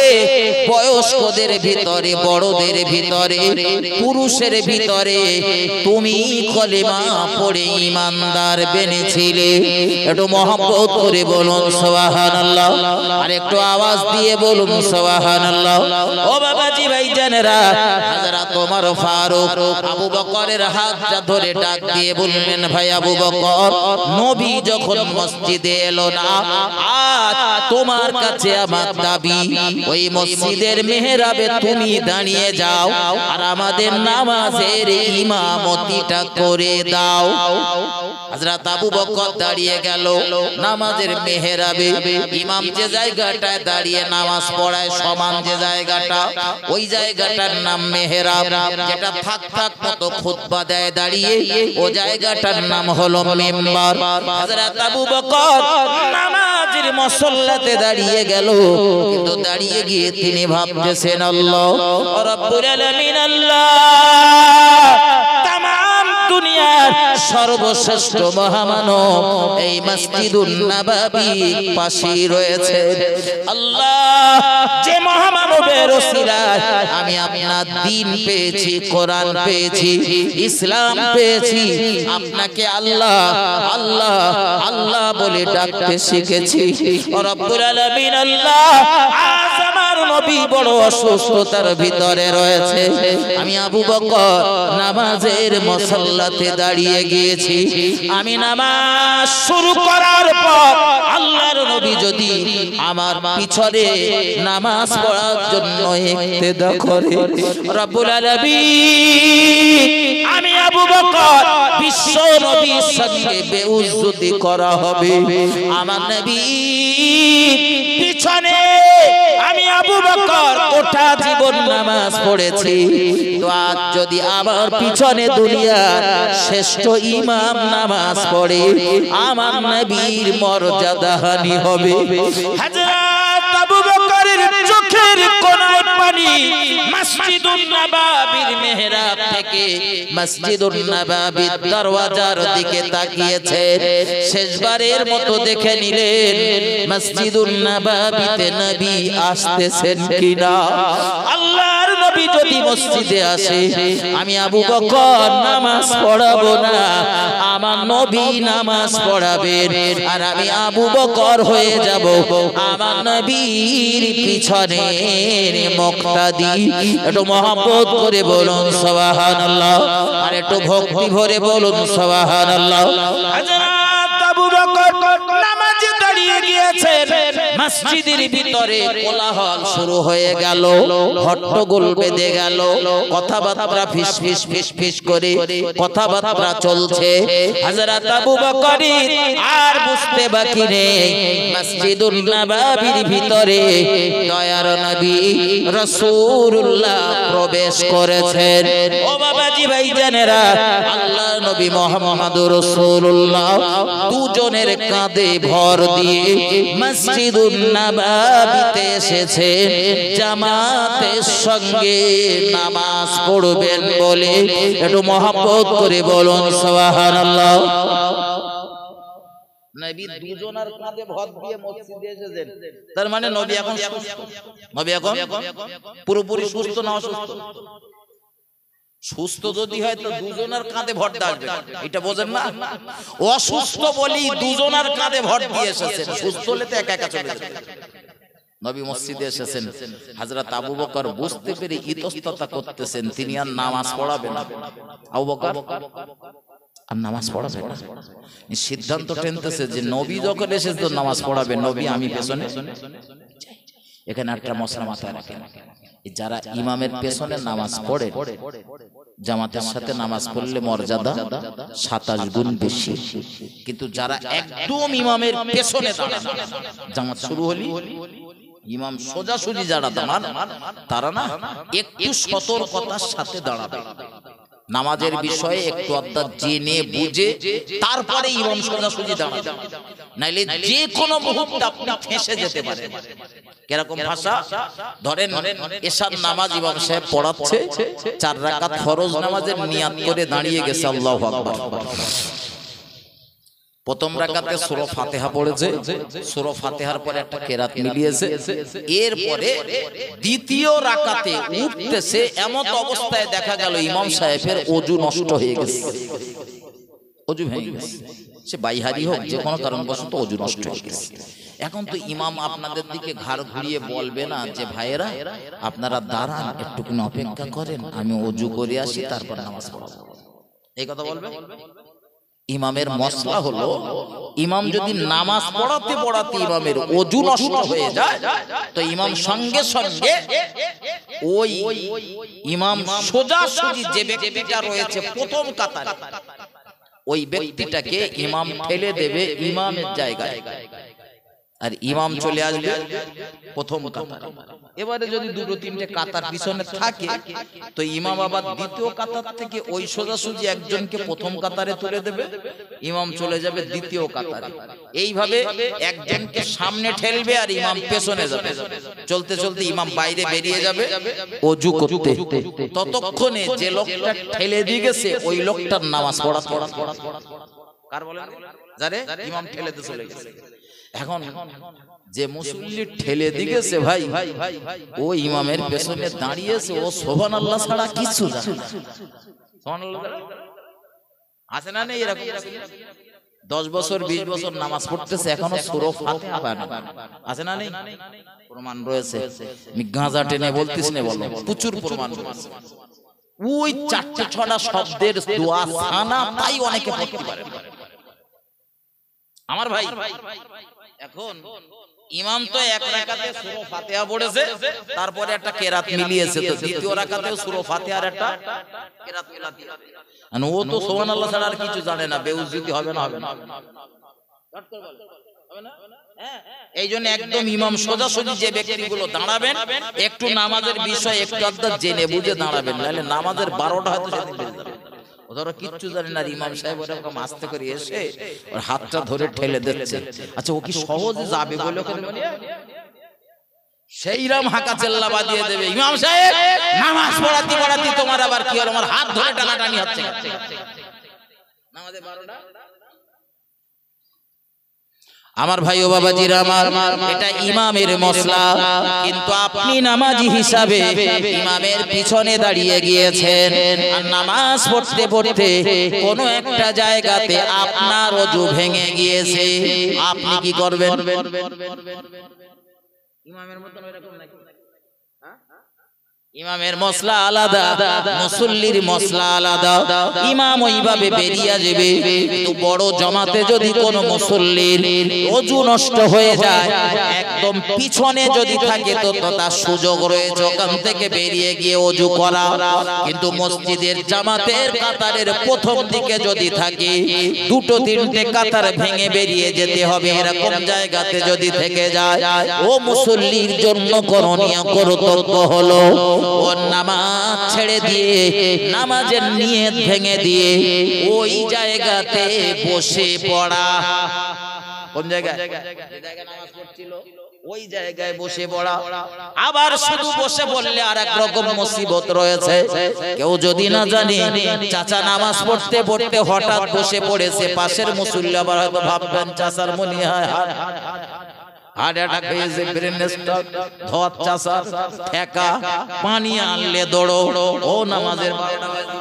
বয়স্কদের ভিতরে, বড়দের ভিতরে, পুরুষের ভিতরে তুমি কলেমা পড়ে ঈমানদার বেনেছিলে। একটু মহব্বত করে বলুন সুবহানাল্লাহ। আর একটু আওয়াজ দিয়ে বলুন সুবহানাল্লাহ। ও বাবাজি ভাইজানেরা, হযরত ওমর ওমর ফারুক আবু বকরের হাতটা ধরে ডাক দিয়ে বললেন, ভাই আবু বকর, নবী যখন মসজিদে এলো না, আজ তোমার কাছে আমার দাবি, ওই মসজিদের মেহরাবে তুমি দাঁড়িয়ে যাও আর আমাদের নামাজের ইমামতিটা করে দাও। হযরত আবু বকর দাঁড়িয়ে গেল নামাজের মেহরাবে। ইমাম যে জায়গাটায় দাঁড়িয়ে নামাজ পড়ায় সমান যে জায়গাটা, ওই জায়গাটার নাম মেহরাব। যেটা থাক থাক মতো খুতবা দেয় দাঁড়িয়ে, ও জায়গাটার নাম হলো মিম্বার। হযরত আবু বকর নামাজের মুসল্লাতে দাঁড়িয়ে গেল, কিন্তু দাঁড়িয়ে গিয়ে তিনি ভাবতেছেন, আল্লাহ রাব্বুল আলামিন, আল্লাহ তামাম দুনিয়ার সর্বশ্রেষ্ঠ মহামানব এই মসজিদুন নববী পাশেই রয়েছে। আল্লাহ, যে মহামানবের ওসিলায় আমি আপনার দ্বীন পেয়েছি, কোরআন পেয়েছি, ইসলাম পেয়েছি, আপনাকে আল্লাহ আল্লাহ আল্লাহ বলে ডাকতে শিখেছি। রব্বুল আলামিন, আল্লাহ আজ আমার নবী বড় অসুস্থতার ভিতরে রয়েছে। আমি আবু বকর নামাজের মুসল্লাতে দাঁড়িয়ে গিয়েছি। আমি নামাজ শুরু করার পর আল্লাহর নবী যদি আমার পিছনে নামাজ পড়ার জন্য ইক্তেদা করে, রব্বুল আলামিন, আমি আবু বকর বিশ্ব নবীর সঙ্গে বেউজ্জতি করা হবে। আমার নবী পিছনে আমি আবু বকর গোটা জীবন নামাজ পড়েছি, তো আজ যদি আমার পিছনে দুনিয়ার শ্রেষ্ঠ ইমাম নামাজ পড়ে, আমার নবীর মর্যাদাহানি হবে। হযরত আবু বকরের চোখের কোণায় পানি মসজিদুন নববীর মেহরাব থেকে মসজিদুন নববীর দরওয়াজার দিকে তাকিয়েছে। শেষবারের মতো দেখে নিলেন মসজিদুন নববীতে নবী আসতেছেন কিনা। আল্লাহর নবী যদি মসজিদে আসে, আমি আবু বকর নামাজ পড়াবো না, আমার নবী নামাজ পড়াবেন, আর আমি আবু বকর হয়ে যাব আমার নবীর পিছনের মুক্তাদি। একটু মহব্বত করে বলুন সুবহানাল্লাহ, আর একটু ভক্তি ভরে বলুন সুবহানাল্লাহ। হযরত আবু বকর নামাজে দাঁড়িয়ে গিয়েছেন, মসজিদের ভিতরে কোলাহল শুরু হয়ে গেল, হট্টগোল বেঁধে গেল, কথাবার্তা ফিস ফিস ফিস ফিস করে কথাবার্তা চলছে। হযরত আবু বকর আর বুঝতে বাকি নেই, মসজিদুন নববীর ভিতরে দয়ার নবী রাসূলুল্লাহ প্রবেশ করেছেন। ও বাবাজি ভাইজানেরা, আল্লাহর নবী মুহাম্মদুর রাসূলুল্লাহ দুজনের কাঁধে ভর দিয়ে মসজিদুন নববীতে এসেছে জামাতের সঙ্গে নামাজ পড়বেন বলে। একটু মহব্বত করে বলুন সুবহানাল্লাহ। নবী দুজনের কাঁধে ভর দিয়ে মসজিদে এসেছেন, তার মানে নবী এখন পুরোপুরি সুস্থ না অসুস্থ? সুস্থ যদি হয় তো দুজনের কাঁধে ভর আসবে, এটা বোঝেন না? অসুস্থ বলি দুজনের কাঁধে ভর দিয়ে এসেছেন, সুস্থ হলে তো একা একা চলে যাবে। নবী মসজিদে এসেছেন, হযরত আবু বকর বুঝতে পেরে ইতস্ততা করতেছেন তিনি আর নামাজ পড়াবেন না। আবু বকর আর নামাজ পড়াবে না, সিদ্ধান্ত টেনতেছে যে নবী যখন এসেছে তো নামাজ পড়াবে, নবী আমি পেছনে। এখানে একটা মশলা মাথায় রাখেন, যারা ইমামের পেছনে নামাজ পড়ে জামাতের সাথে নামাজ পড়লে মর্যাদা 27 গুণ বেশি, কিন্তু যারা একদম ইমামের পেছনে দাঁড়ান, জামাত শুরু হলি ইমাম সোজাসুজি যারা দাঁড়ান, তারা না একটু সতর্কতার সাথে দাঁড়াবে, নামাজের বিষয়ে একটু অর্থাৎ জেনে বুঝে তারপরে ইমাম সোজাসুজি দাঁড়াবে, নাইলে যে কোনো মুহূর্তে আপনি ফেঁসে যেতে পারেন। কিরকম ভাষা? ধরেন এশার নামাজ ইমাম সাহেব পড়াচ্ছে, 4 রাকাত ফরজ নামাজের নিয়াত করে দাঁড়িয়ে গেছে, আল্লাহু আকবার। প্রথম রাকাতে সূরা ফাতিহা পড়েছে, সূরা ফাতিহার পরে একটা কেরাত মিলিয়েছে, এরপরে দ্বিতীয় রাকাতে উঠতেছে, এমন অবস্থায় দেখা গেল ইমাম সাহেবের ওযু নষ্ট হয়ে গেছে, ওযু ভেঙে গেছে, সে বাইহারি হোক যে কোনো কারণবশত ওযু নষ্ট হয়ে গেছে। এখন তো ইমাম আপনাদের দিকে ঘাড় ঘুরিয়ে বলবে না যে ভাইয়েরা আপনারা দাঁড়ান, একটুখানি অপেক্ষা করেন, আমি ওযু করে আসি তারপর নামাজ পড়াবো, এই কথা বলবে? ইমামের মসলা হলো, ইমাম যদি নামাজ পড়াতে পড়াতে ইমামের ওযু নষ্ট হয়ে যায় তো ইমাম সঙ্গে সঙ্গে ওই ইমাম সোজাসুজি যে ব্যক্তিটা রয়েছে প্রথম কাতারে ওই ব্যক্তিটাকে ইমাম ঠেলে দেবে ইমামের জায়গায়, আর ইমাম চলে আসবে প্রথম কাতারে। এবারে যদি দুটো তিনটে কাতার পিছনে থাকে তো ইমাম আবার দ্বিতীয় কাতার থেকে ওই সোজাসুজি একজনকে প্রথম কাতারে তুলে দেবে, ইমাম চলে যাবে দ্বিতীয় কাতারে। এইভাবে একজনকে সামনে ঠেলবে আর ইমাম পেছনে যাবে, চলতে চলতে ইমাম বাইরে বেরিয়ে যাবে ওযু করতে। ততক্ষণে যে লোকটা ঠেলে দিয়ে গেছে ওই লোকটার নামাজ পড়া কার বলেন? যারে ইমাম ঠেলে দিয়ে চলে গেছে। এখন যে মুসল্লি ঠেলে দিয়েছে ভাই, ও ইমামের পেছনে দাঁড়িয়েছে, ও সুবহানাল্লাহ ছাড়া কিছু জানে না। সুবহানাল্লাহ আছে না নেই? এরকম 10 বছর 20 বছর নামাজ পড়তেছে, এখনো সূরা ফাতিহা পায় না, আছে না নেই? প্রমাণ রয়েছে, আমি গাঁজা টেনে বলতিস না, বলো প্রচুর প্রমাণ রয়েছে। ওই 4-6টা শব্দের দোয়া সানা তাই অনেকে পড়তে পারে আমার ভাই। এখন ইমাম তো এক রাকাতে সূরা ফাতিহা পড়েছে, তারপরে একটা কেরাত মিলিয়েছে, তো দ্বিতীয় রাকাতেও সূরা ফাতিহার একটা কেরাত মিলাতে, আর ও তো সুবহানাল্লাহ ছাড়া আর কিছু জানে না, বেউজ্জতি হবে না? হবে না? এই জন্য একদম ইমাম সোজাসুজি যে ব্যক্তিগুলো দাঁড়াবেন, একটু নামাজের বিষয় একটু আধটা জেনে বুঝে দাঁড়াবেন, নাহলে নামাজের 12টা হয়তো সেদিন বেজে যাবে। ওরা কিচ্ছু জানে না, ইমাম সাহেব ওরকম আস্তে করে এসে ওর হাতটা ধরে ঠেলে দিচ্ছে। আচ্ছা, ও কি সহজে যাবে বলে সেইরাম হাঁকা চেল্লা বাজিয়ে দেবে, ইমাম সাহেব নামাজ পড়াতে পড়াতে তোমার আবার কি হলো, আমার হাত ধরে টানাটানি হচ্ছে। নামাজে 12টা। আমার ভাই ও বাবাজিরা আমার, এটা ইমামের মসলা, কিন্তু আপনি নামাজি হিসাবে ইমামের পিছনে দাঁড়িয়ে গিয়েছেন আর নামাজ পড়তে পড়তে কোনো একটা জায়গাতে আপনার ওযু ভেঙে গিয়েছে, আপনি কি করবেন? ইমামের মতন এরকম নাকি? ইমামের মসলা আলাদা, মুসল্লির মসলা আলাদা। ইমাম ওইভাবে বেরিয়ে যাবে, কিন্তু বড় জমাতে যদি কোনো মুসল্লির ওযু নষ্ট হয়ে যায়, একদম পিছনে যদি থাকে তো তার সুযোগ রয়েছে ওখান থেকে বেরিয়ে গিয়ে ওযু করা। কিন্তু মসজিদের জামাতের কাতারের প্রথম দিকে যদি থাকে, দুটো তিনটে কাতার ভেঙে বেরিয়ে যেতে হবে, এরকম জায়গাতে যদি থেকে যায়, ও মুসল্লির জন্য করণীয় কর্তব্য হলো ও নামাজ ছেড়ে দিয়ে নামাজের নিয়ত ভেঙে দিয়ে ওই জায়গাতে বসে পড়া। কোন জায়গায়? যে জায়গায় নামাজ পড়ছিল ওই জায়গায় বসে পড়া। আবার শুধু বসে বললে আর এক রকম মুসিবত রয়েছে। কেউ যদি না জানে চাচা নামাজ পড়তে পড়তে হঠাৎ বসে পড়েছে, পাশের মুসল্লি আবার হয়তো ভাববেন চাচার মনে হয় হার্ট অ্যাটাক হয়েছে, ব্রেন স্ট্রোক, ধর চাষা ঠেকা, পানি আনলে দৌড়ো, ও নামাজের 12টা বাজে।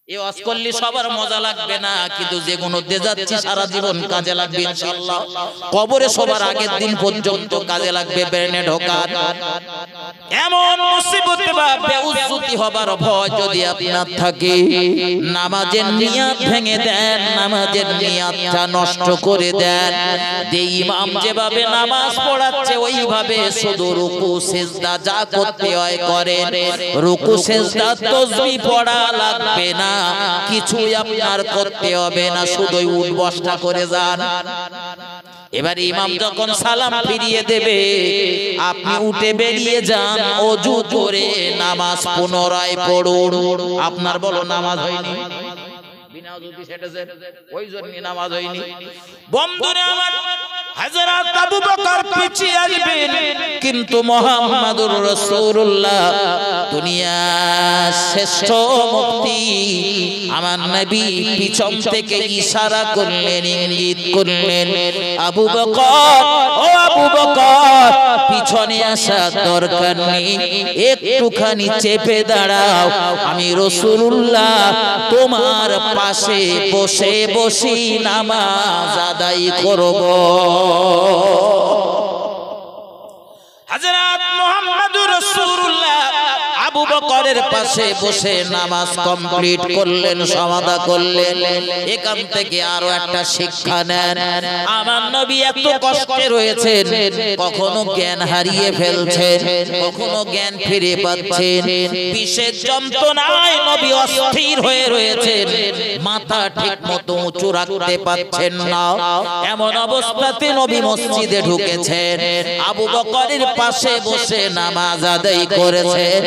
এই ওয়াজ করলে সবার মজা লাগবে না, কিন্তু যে কোনো দিয়ে যাচ্ছি সারা জীবন কাজে লাগবে ইনশাআল্লাহ। কবরে সবার আগের দিন পর্যন্ত কাজে লাগবে, ব্রেনে ঢোকার। এমন মুসিবত বা বেউজ্জতি হবার ভয় যদি আপনার থাকে, নামাজের নিয়ত ভেঙে দেন, নামাজের নিয়তটা নষ্ট করে দেন। যে ইমাম যেভাবে নামাজ পড়াচ্ছে ওইভাবে শুধু রুকু সিজদা যা করতে হয় করেন। রুকু সিজদা তাসবিহ পড়া লাগবে না, কিছুই আপনার করতে হবে না, শুধু উঠ বসটা করে যান। এবার ইমাম যখন সালাম ফিরিয়ে দেবে, আপনি উঠে বেরিয়ে যান, ওযু করে নামাজ পুনরায় পড়ুন। আপনার বলো নামাজ হয়নি? বিনা ওযুতে সেটেছে, ওই জন্য নামাজ হয়নি। বন্ধুরা আমার, হযরত আবু বকর পিছিয়ে আসবেন, কিন্তু মুহাম্মাদুর রাসূলুল্লাহ দুনিয়ার শ্রেষ্ঠ মুফতি আমার নবী পিছন থেকে ইশারা করলেন, ইঙ্গিত করলেন, আবু বকর, ও আবু বকর, পিছনে আসা দরকার নেই, একটুখানি চেপে দাঁড়াও, আমি রাসূলুল্লাহ তোমার পাশে বসে বসে নামাজ আদায় করব। হযরত মুহাম্মদুর রাসূলুল্লাহ আবু বকরের পাশে বসে নামাজ কমপ্লিট করলেন, সমাধা করলেন। এখান থেকে আরো একটা শিক্ষা নেন, আমার নবী এত কষ্টে রয়েছেন, কখনো জ্ঞান হারিয়ে ফেলছেন, কখনো জ্ঞান ফিরে পাচ্ছেন, বিশেষ যন্ত্রণায় নবী অস্থির হয়ে রয়েছেন, মাথা ঠিক মতো উঁচু রাখতে পারছেন না। এমন অবস্থাতে নবী মসজিদে ঢুকেছেন, আবু বকরের পাশে বসে নামাজ আদায় করেছেন।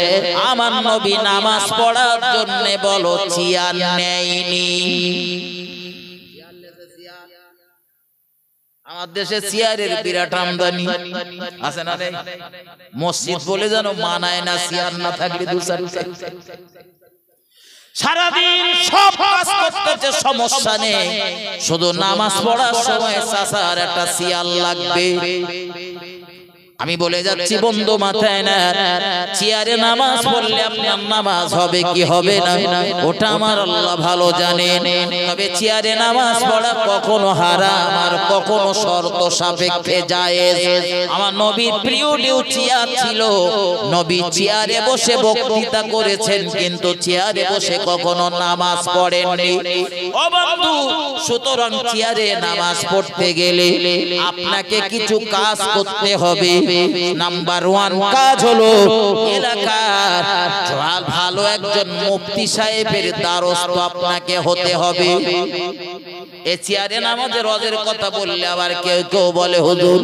আমার নবী নামাজ পড়ার জন্য বলো চেয়ার নেয়নি। আমার দেশে চেয়ারের বিরাট আমদানি আছে না রে, মসজিদ বলে যেন মানায় না চেয়ার না থাকলে সারাদিন সব কাজ করতেছে, সমস্যা নেই, শুধু নামাজ পড়ার সময় চাচার একটা চেয়ার লাগবে। আমি বলে যাচ্ছি বন্ধু, মাথায় না, চেয়ারে নামাজ পড়লে আপনার নামাজ হবে কি হবে না ওটা আমার আল্লাহ ভালো জানেন, তবে চেয়ারে নামাজ পড়া কখনো হারাম আর কখনো শর্ত সাপেক্ষে জায়েজ। আমার নবীর প্রিয় চেয়ার ছিল, নবী চেয়ারে বসে বক্তৃতা করেছেন, কিন্তু চেয়ারে বসে কখনো নামাজ পড়েননি। ও বন্ধু, সুতরাং চেয়ারে নামাজ পড়তে গেলে আপনাকে কিছু কাজ করতে হবে। নাম্বার 1 কাজ হলো এলাকার ভালো একজন মুফতি সাহেবের দ্বারস্থ আপনাকে হতে হবে। এ চেয়ারে নামাজের রজের কথা বললে আবার কেউ কেউ বলে হুজুর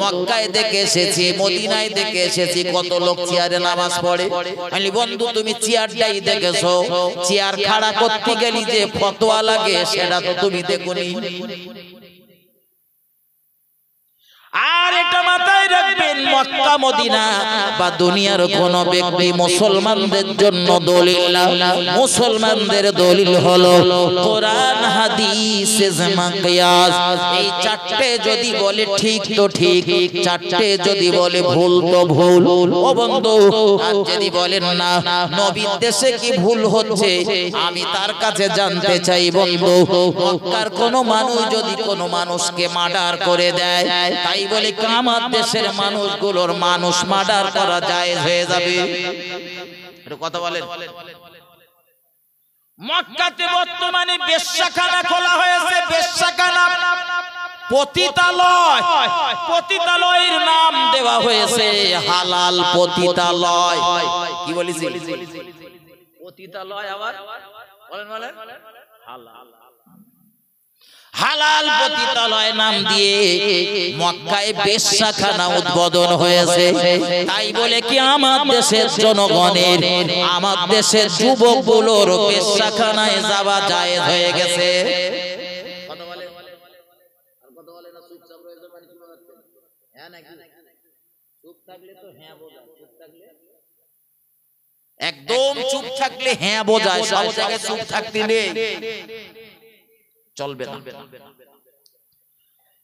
মক্কায় দেখে এসেছি, মদিনায় দেখে এসেছি, কত লোক চেয়ারে নামাজ পড়ে। আমি বন্ধু, তুমি চেয়ারটাই দেখেছো, চেয়ার খাড়া করতে গেলে যে ফতোয়া লাগে সেটা তো তুমি দেখোনি। আর এটা মাথায় রাখবেন, মক্কা মদিনা বা দুনিয়ার কোন ব্যক্তি মুসলমানদের জন্য দলিল না, মুসলমানদের দলিল হলো কোরআন, হাদিস, ইজমা, কিয়াস। এই চারটে যদি বলে ঠিক তো ঠিক, চারটে যদি বলে ভুল তো ভুল। ও বন্ধু, আর যদি বলেন না নবীর দেশে কি ভুল হচ্ছে আমি তার কাছে জানতে চাই বন্ধু, মক্কার কোন মানুষ যদি কোন মানুষকে মার্ডার করে দেয়, তাই বলে আমার দেশের মানুষগুলোর মানুষ মার্ডার করা জায়েজ হয়ে যাবে? এটা কথা বলেন। মক্কাতে বর্তমানে বেশ্যাখানা খোলা হয়েছে, বেশ্যাখানা, পতিতালয়, পতিতালয়ের নাম দেওয়া হয়েছে হালাল পতিতালয়। কি বলেছি? পতিতালয়, আবার বলেন বলেন হালাল, হালাল পতিতালয় নাম দিয়ে মক্কায় বেশ্যাখানা উদ্বোধন হয়েছে। তাই বলে কি আমার দেশের জনগণের, আমার দেশের যুবকগুলোর বেশ্যাখানায় যাওয়া জায়েজ হয়ে গেছে? একদম চুপ থাকলে হ্যাঁ বোঝায়, সব জায়গায় চুপ থাকতে নেই, চলবে না।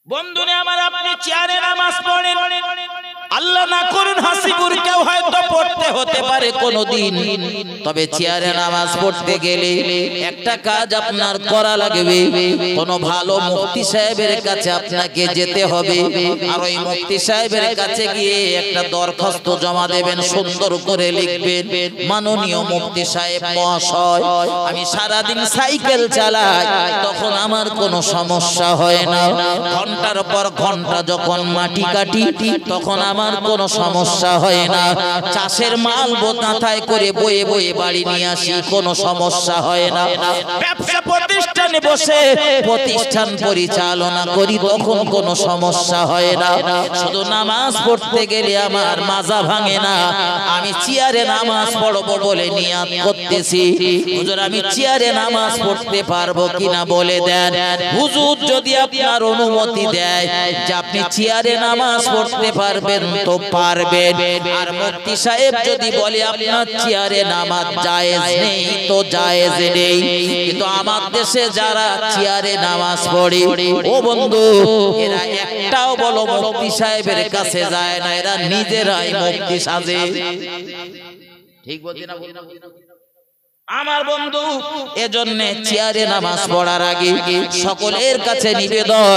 বন্ধুরা আমার, আপনি চেয়ারে নামাজ পড়েন, আল্লাহ না করুন হাসিবুর কেউ হয়তো পড়তে হতে পারে কোনদিন, তবে চেয়ারে নামাজ পড়তে গেলে একটা কাজ আপনার করা লাগবে। কোন ভালো মুফতি সাহেবের কাছে আপনাকে যেতে হবে, আর ওই মুফতি সাহেবের কাছে গিয়ে একটা দরখাস্ত জমা দেবেন, সুন্দর করে লিখবেন, মাননীয় মুফতি সাহেব মহাশয়, আমি সারাদিন সাইকেল চালাই, তখন আমার কোনো সমস্যা হয় না, ঘন্টার পর ঘন্টা যখন মাটি কাটি তখন আমার আমার কোনো সমস্যা হয় না। চাষের মাল বোঝায় করে বয়ে বয়ে বাড়ি নিয়ে আসি, কোনো সমস্যা হয় না। ব্যবসা প্রতিষ্ঠানে বসে প্রতিষ্ঠান পরিচালনা করি, তখন কোনো সমস্যা হয় না। শুধু নামাজ পড়তে গেলে আমার মাজা ভাঙে না। আমি চেয়ারে নামাজ পড়বো বলে নিয়াত করতেছি, হুজুর আমি চেয়ারে নামাজ পড়তে পারবো কিনা বলে দেন। হুজুর যদি আপনার অনুমতি দেয় যে আপনি চেয়ারে নামাজ পড়তে পারবেন তো পারবেন, আর মুফতি সাহেব যদি বলে আপনার চেয়ারে নামাজ জায়েজ নেই তো জায়েজ নেই। কিন্তু আমার দেশে যারা চেয়ারে নামাজ পড়ে, ও বন্ধু, এরা একটাও বলো মুফতি সাহেবের কাছে যায় না, এরা নিজেরাই মুফতি সাজে। ঠিক বলছি না? আমার বন্ধু, এজন্য চেয়ারে নামাজ পড়ার আগে সকলের কাছে নিবেদন,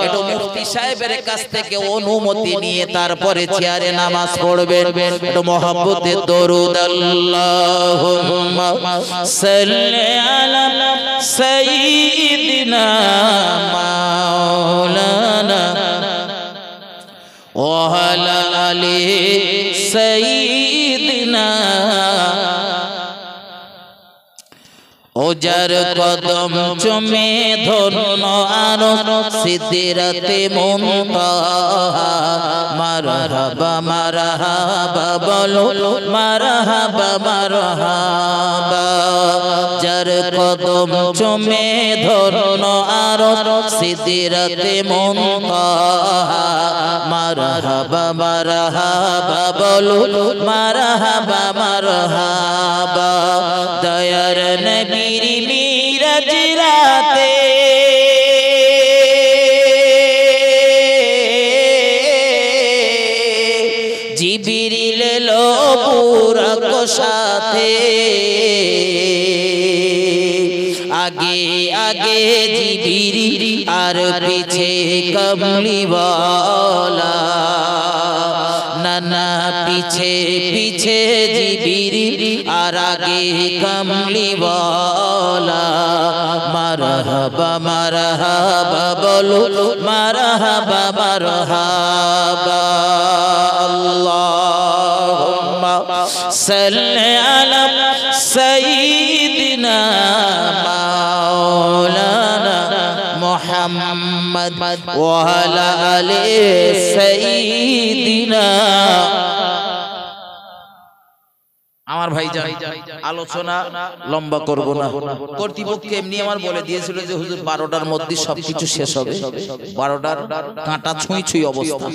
একটু মুফতি সাহেবের কাছ থেকে অনুমতি নিয়ে তারপরে চেয়ারে নামাজ পড়বেন। একটু মহব্বতে দরুদ আল্লাহুম্মা সাল্লি আলা সাইয়্যিদিনা মাওলানা ওয়া আলা আলি সাইয়্যিদিনা। ও যার কদম চুমে ধন্য আরো সিদরাতে মুনতাহা, মারহাবা মারহাবা বলো মারহাবা মারহাবা। যার কদম চুমে ধন্য আরো সিদরাতে মুনতাহা, মারহাবা মারহাবা বলো মারহাবা মারহাবা। দয়ার নবী মিরাজ রাতে জিবরিল এলো বুরাক সাথে, আগে আগে জিবরিল আর পিছে কমলিওয়ালা, নানা পিছে পিছে জিবরিল আর আগে কমলিওয়ালা। মারহাবা মারহাবা বলো মারহাবা মারহাবা। আল্লাহুম্মা সাল্লি আলা সাইয়্যিদিনা মাওলানা মুহাম্মদ ওয়া আলা আলি সাইয়্যিদিনা। আমার ভাইজান, আলোচনা লম্বা করব না। কর্তৃপক্ষ এমনি আমার বলে দিয়েছিল যে হুজুর 12টার মধ্যে সবকিছু শেষ হবে, 12টার কাঁটা ছুঁই ছুঁই অবস্থা,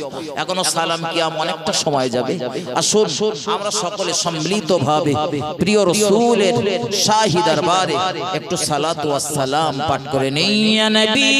এখনো সালাম কিয়াম অনেকটা সময় যাবে। আসুন আমরা সকলে সম্মিলিতভাবে প্রিয় রাসূলের শাহী দরবারে একটু সালাতু ওয়াস সালাম পাঠ করে নেই। ইয়া নবী